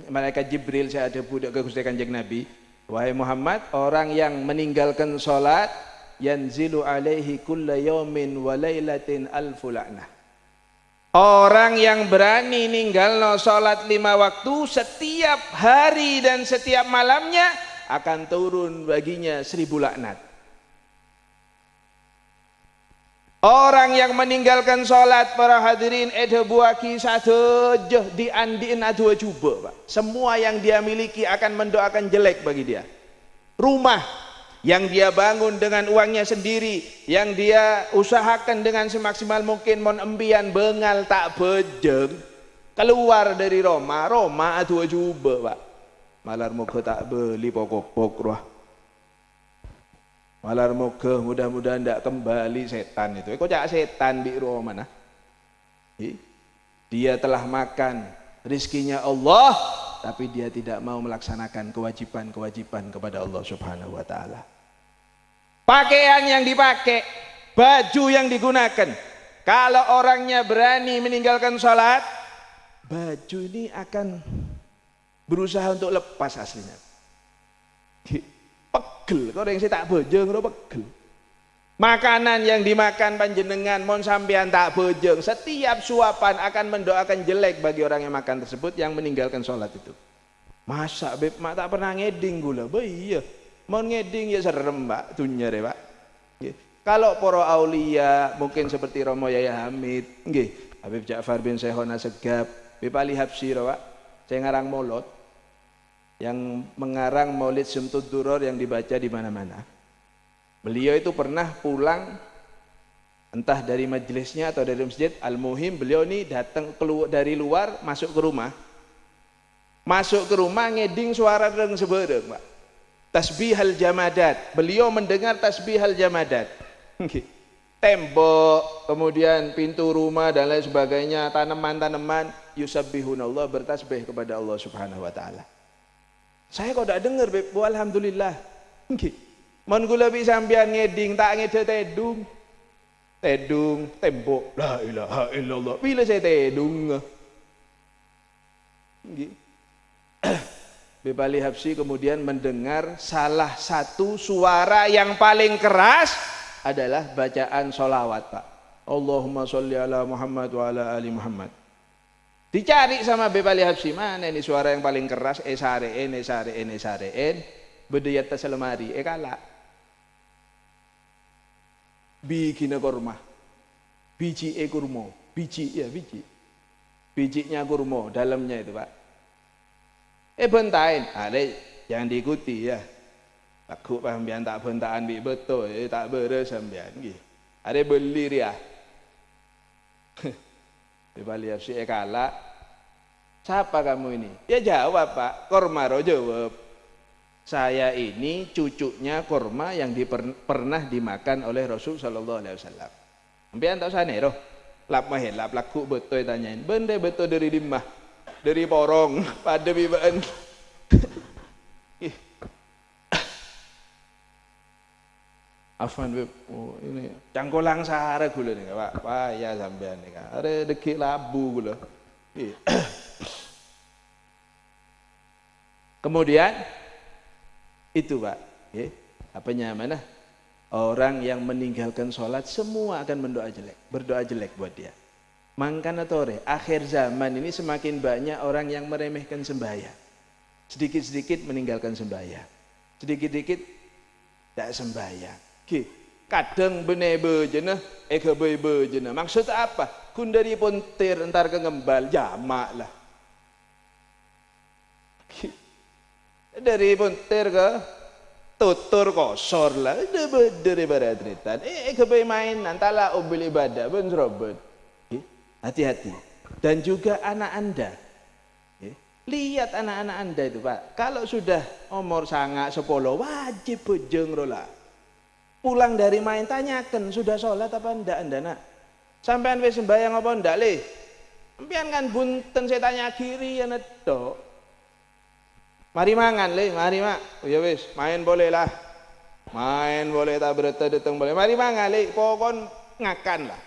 malaikat Jibril saya ada budak ke Gusti Kanjeng Nabi. Wahai Muhammad, orang yang meninggalkan salat yanzilu alaihi kulla yaumin wa lailatin alfu la'nah. Orang yang berani ninggalno salat 5 waktu setiap hari dan setiap malamnya akan turun baginya 1000 laknat. Orang yang meninggalkan salat para hadirin edo buaki sadojo diandiin adua coba Pak. Semua yang dia miliki akan mendoakan jelek bagi dia. Rumah yang dia bangun dengan uangnya sendiri, yang dia usahakan dengan semaksimal mungkin, mon embian bengal tak bejeng keluar dari Roma adua coba Pak. Malar moga tak beli pokok-pokok roh. Malar moga mudah-mudahan tidak kembali setan itu. Kok jak setan di Roma mana? Dia telah makan rizkinya Allah, tapi dia tidak mau melaksanakan kewajiban-kewajiban kepada Allah Subhanahu wa taala. Pakaian yang dipakai, baju yang digunakan. Kalau orangnya berani meninggalkan salat, baju ini akan berusaha untuk lepas aslinya. Pegel, kalau yang saya tak bojeng, pegel. Makanan yang dimakan panjenengan mon sampean tak bojeng, setiap suapan akan mendoakan jelek bagi orang yang makan tersebut yang meninggalkan sholat itu. Masa Beb, mak tak pernah ngeding gula, iya. Mon ngeding ya serem Mbak, dunya deh Pak. Kalau para aulia mungkin seperti Romo Yaya Hamid, nggih, Habib Ja'far bin Syekhona Segap, Habib Ali Habsyi Pak, saya ngarang maulid, yang mengarang Maulid Syumtud Duror yang dibaca di mana-mana. Beliau itu pernah pulang entah dari majelisnya atau dari masjid, al-muhim beliau ini datang keluar dari luar masuk ke rumah. Masuk ke rumah ngeding suara reng sebereng, Pak. Tasbihal jamadat. Beliau mendengar tasbihal jamadat. Tembok, kemudian pintu rumah dan lain sebagainya, tanaman-tanaman yusabbihunallah, bertasbih kepada Allah Subhanahu wa taala. Saya kok tidak dengar, Beb. Alhamdulillah. Mon gula bi sampean ngeding tak ngede tedung. Tedung tembok. La ilaha illallah. Bila saya tedung. Nggih. Beb Ali Habsyi kemudian mendengar salah satu suara yang paling keras adalah bacaan sholawat, Pak. Allahumma sholli ala Muhammad wa ala ali Muhammad. Dicari sama Beb Ali Habsyi, mana ini suara yang paling keras? Sare'en, bedayat tas lemari, kalah. Bikin kurma, biji kurma, biji. Bijinya kurma, dalamnya itu Pak. Bentain, jangan diikuti ya. Lagu sampean tak bentaan bi betul, tak beres sampean nggih. Are beli dia. Di Bali FC kalah. Siapa kamu ini? Ya jawab Pak, Kormaro jawab. Saya ini cucunya korma yang pernah dimakan oleh Rasul sallallahu alaihi wasallam. Sampean tak sane roh. Lap mah lap laku betul tanyain. Bende betul dari dimah. Dari porong pada bibaan. Afan oh ini cangkolang sahara gula nih Pak. Wah ya sampean nih Kak. Ada deki labu gula. Kemudian itu Pak, apanya mana? Orang yang meninggalkan sholat semua akan berdoa jelek buat dia. Mangkana tore, akhir zaman ini semakin banyak orang yang meremehkan sembahyang. Sedikit-sedikit meninggalkan sembahyang. Sedikit-sedikit tak sembahyang. Kadang benebe jenah, kebebe jenah. Maksud apa? Kun dari pontir entar ke ngembal jamak lah. Dari pontir ke tutur kosor lah. Dari baradritan. Kebebe main antara ubil ibadah ben robot. Hati-hati. Dan juga anak Anda. Lihat anak-anak Anda itu Pak. Kalau sudah umur sangat 10 wajib bejeng rola. Pulang dari main tanyakan sudah sholat apa ndak Anda nak? Sampean wis sembahyang apa ndak le? Sampean kan bunten saya tanya kiri ya netok. Mari mangan le, mari mak. Oh ya wis, main boleh lah. Main boleh tak berita datang boleh. Mari mangan le, pokon ngakan lah.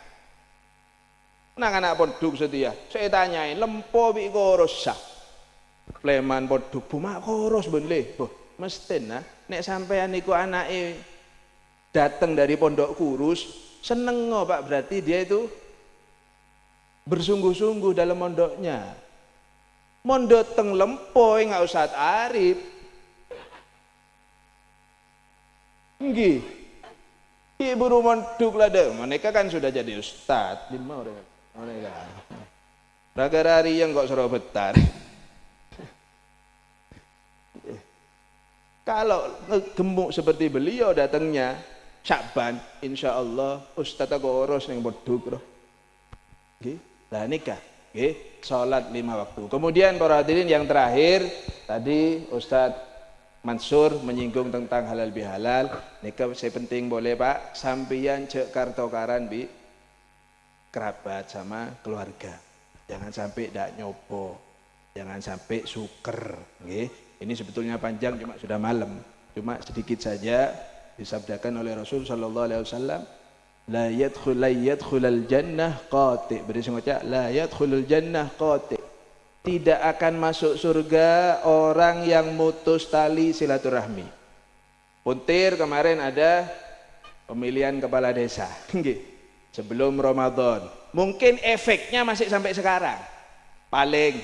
Anak-anak poduk setia. Saya tanyain lempo bi koros sah. Pleman poduk bumak koros ben le. Boh, mesten nah nek sampean niku anake datang dari pondok kurus, seneng nggak Pak, berarti dia itu bersungguh-sungguh dalam mondoknya. Mondok teng lempoy nggak usah arif. Nggih. Ibu mondok lah deh, mereka kan sudah jadi ustad, 5 orang. Mereka. Ragari yang kok suruh betar. Kalau gemuk seperti beliau datangnya Syakban, insya Allah Ustadz Agoros yang berduk roh. Lah nikah, sholat 5 waktu. Kemudian para hadirin yang terakhir, tadi Ustadz Mansur menyinggung tentang halal bihalal. Nikah saya penting boleh Pak, sampian cek kartokaran bi kerabat sama keluarga. Jangan sampai dak nyopo, jangan sampai suker. Ini sebetulnya panjang, cuma sudah malam, cuma sedikit saja. Disabdakan oleh Rasul sallallahu alaihi wasallam, la yadkhulul jannah qati. Beri sengaja la yadkhulul jannah qati. Tidak akan masuk surga orang yang mutus tali silaturahmi. Puntir kemarin ada pemilihan kepala desa. Sebelum Ramadan. Mungkin efeknya masih sampai sekarang. Paling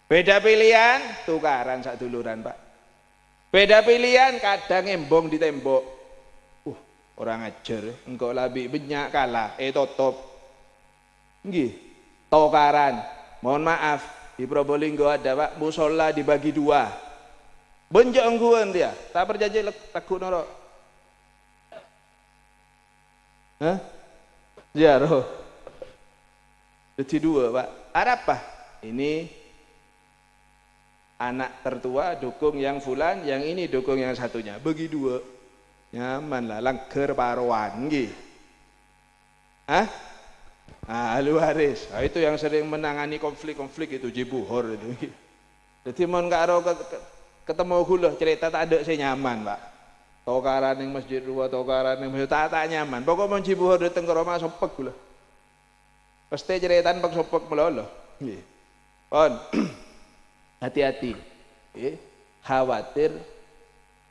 beda pilihan tukaran sak duluran Pak. Beda pilihan kadang embong di tembok. Orang ajar, engkau labi banyak kalah, totop. Nggih, tokaran. Mohon maaf, di Probolinggo ada Pak, musola dibagi 2. Benjok engguan dia, tak perjanji takut norok. Hah? Jaro. Jadi 2 Pak. Ada apa? Ini anak tertua dukung yang fulan, yang ini dukung yang satunya. Bagi 2. Nyaman lah, langker paruan nggih. Hah? Waris. Nah, itu yang sering menangani konflik-konflik itu Jibuhor itu. Jadi mon karo ketemu gula cerita tak ada saya nyaman, Pak. Tokaran yang masjid dua, tokaran yang masjid tak nyaman. Pokok mon Jibuhor dateng ke rumah sopek gula. Pasti ceritaan pak sopek melolo. Nggih. Pon. Hati-hati, khawatir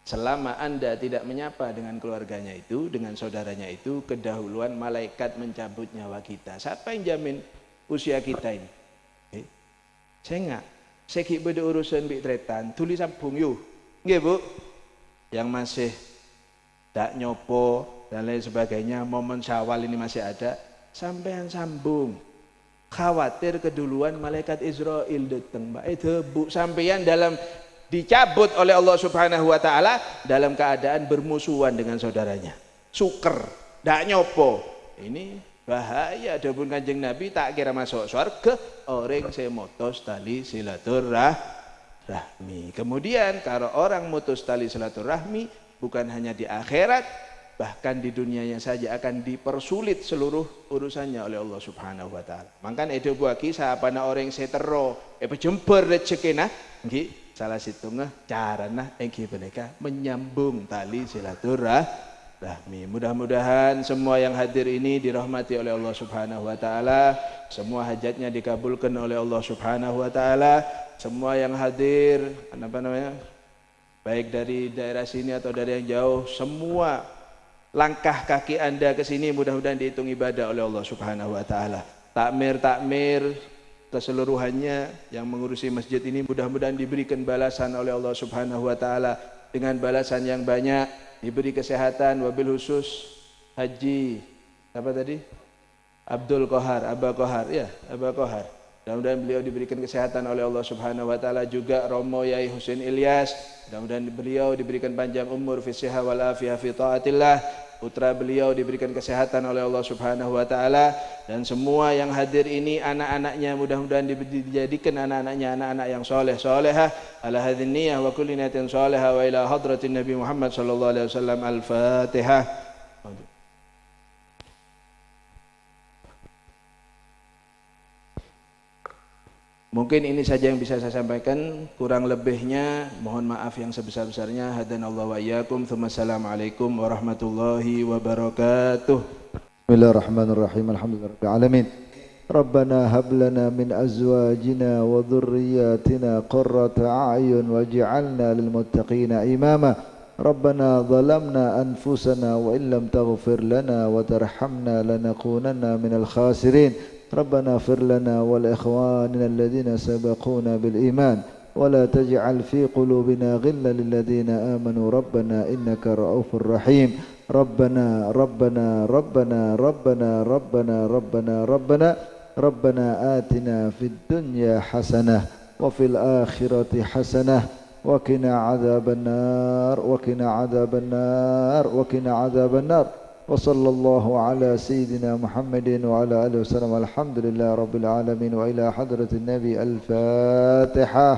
selama Anda tidak menyapa dengan keluarganya itu, dengan saudaranya itu, kedahuluan malaikat mencabut nyawa kita. Siapa yang jamin usia kita ini? Saya enggak, saya beda urusan bik tretan, tulis sambung yuk, nggih Bu, yang masih tak nyopo dan lain sebagainya, momen Syawal ini masih ada, sampean sambung. Khawatir keduluan malaikat Israel datang, Mbak. Bu sampean dalam dicabut oleh Allah Subhanahu wa taala dalam keadaan bermusuhan dengan saudaranya. Suker, ndak nyopo. Ini bahaya ada pun Kanjeng Nabi tak kira masuk surga orang saya mutus tali silaturahmi. Kemudian kalau orang mutus tali silaturahmi bukan hanya di akhirat, bahkan di dunianya saja akan dipersulit seluruh urusannya oleh Allah Subhanahu wa taala. Mangkan edo buaki sapana orang setero pejember rezekina nggih salah situngna carana engki mereka menyambung tali silaturahmi. Mudah-mudahan semua yang hadir ini dirahmati oleh Allah Subhanahu wa taala, semua hajatnya dikabulkan oleh Allah Subhanahu wa taala. Semua yang hadir apa namanya? Baik dari daerah sini atau dari yang jauh, semua langkah kaki Anda ke sini mudah-mudahan dihitung ibadah oleh Allah Subhanahu wa taala. Takmir keseluruhannya yang mengurusi masjid ini mudah-mudahan diberikan balasan oleh Allah Subhanahu wa taala dengan balasan yang banyak, diberi kesehatan, wabil khusus Haji apa tadi? Abdul Qahar, Aba Qahar ya, Aba Qahar. Mudah-mudahan beliau diberikan kesehatan oleh Allah Subhanahu wa taala, juga Romo Yai Husain Ilyas, mudah-mudahan beliau diberikan panjang umur fi sihah wal afiyah fi taatillah. Putra beliau diberikan kesehatan oleh Allah Subhanahu wa taala, dan semua yang hadir ini anak-anaknya mudah-mudahan dijadikan anak-anaknya anak-anak yang soleh solehah ala hadhin niyah wa kulli niyatin solehah wa ila hadratin Nabi Muhammad sallallahu alaihi wasallam. Al-Fatihah. Mungkin ini saja yang bisa saya sampaikan, kurang lebihnya mohon maaf yang sebesar-besarnya. Hadanallahu wa iyyakum. Assalamualaikum warahmatullahi wabarakatuh. Bismillahirrahmanirrahim. Alhamdulillahirabbil alamin. Rabbana hab lana min azwajina wa dhurriyyatina qurrata a'yun waj'alna lil muttaqina imama. Rabbana zalamna anfusana wa illam taghfir lana wa tarhamna lanakunanna minal khasirin. ربنا اغفر لنا ولإخواننا الذين سبقونا بالإيمان ولا تجعل في قلوبنا غلا للذين آمنوا ربنا إنك رؤوف رحيم. ربنا ربنا ربنا ربنا ربنا ربنا ربنا ربنا آتنا في الدنيا حسنة وفي الآخرة حسنة وقنا عذاب النار وقنا عذاب النار وقنا عذاب النار. وصلى الله على سيدنا محمد وعلى آله وسلم. الحمد لله رب العالمين وإلى حضرة النبي. الفاتحة.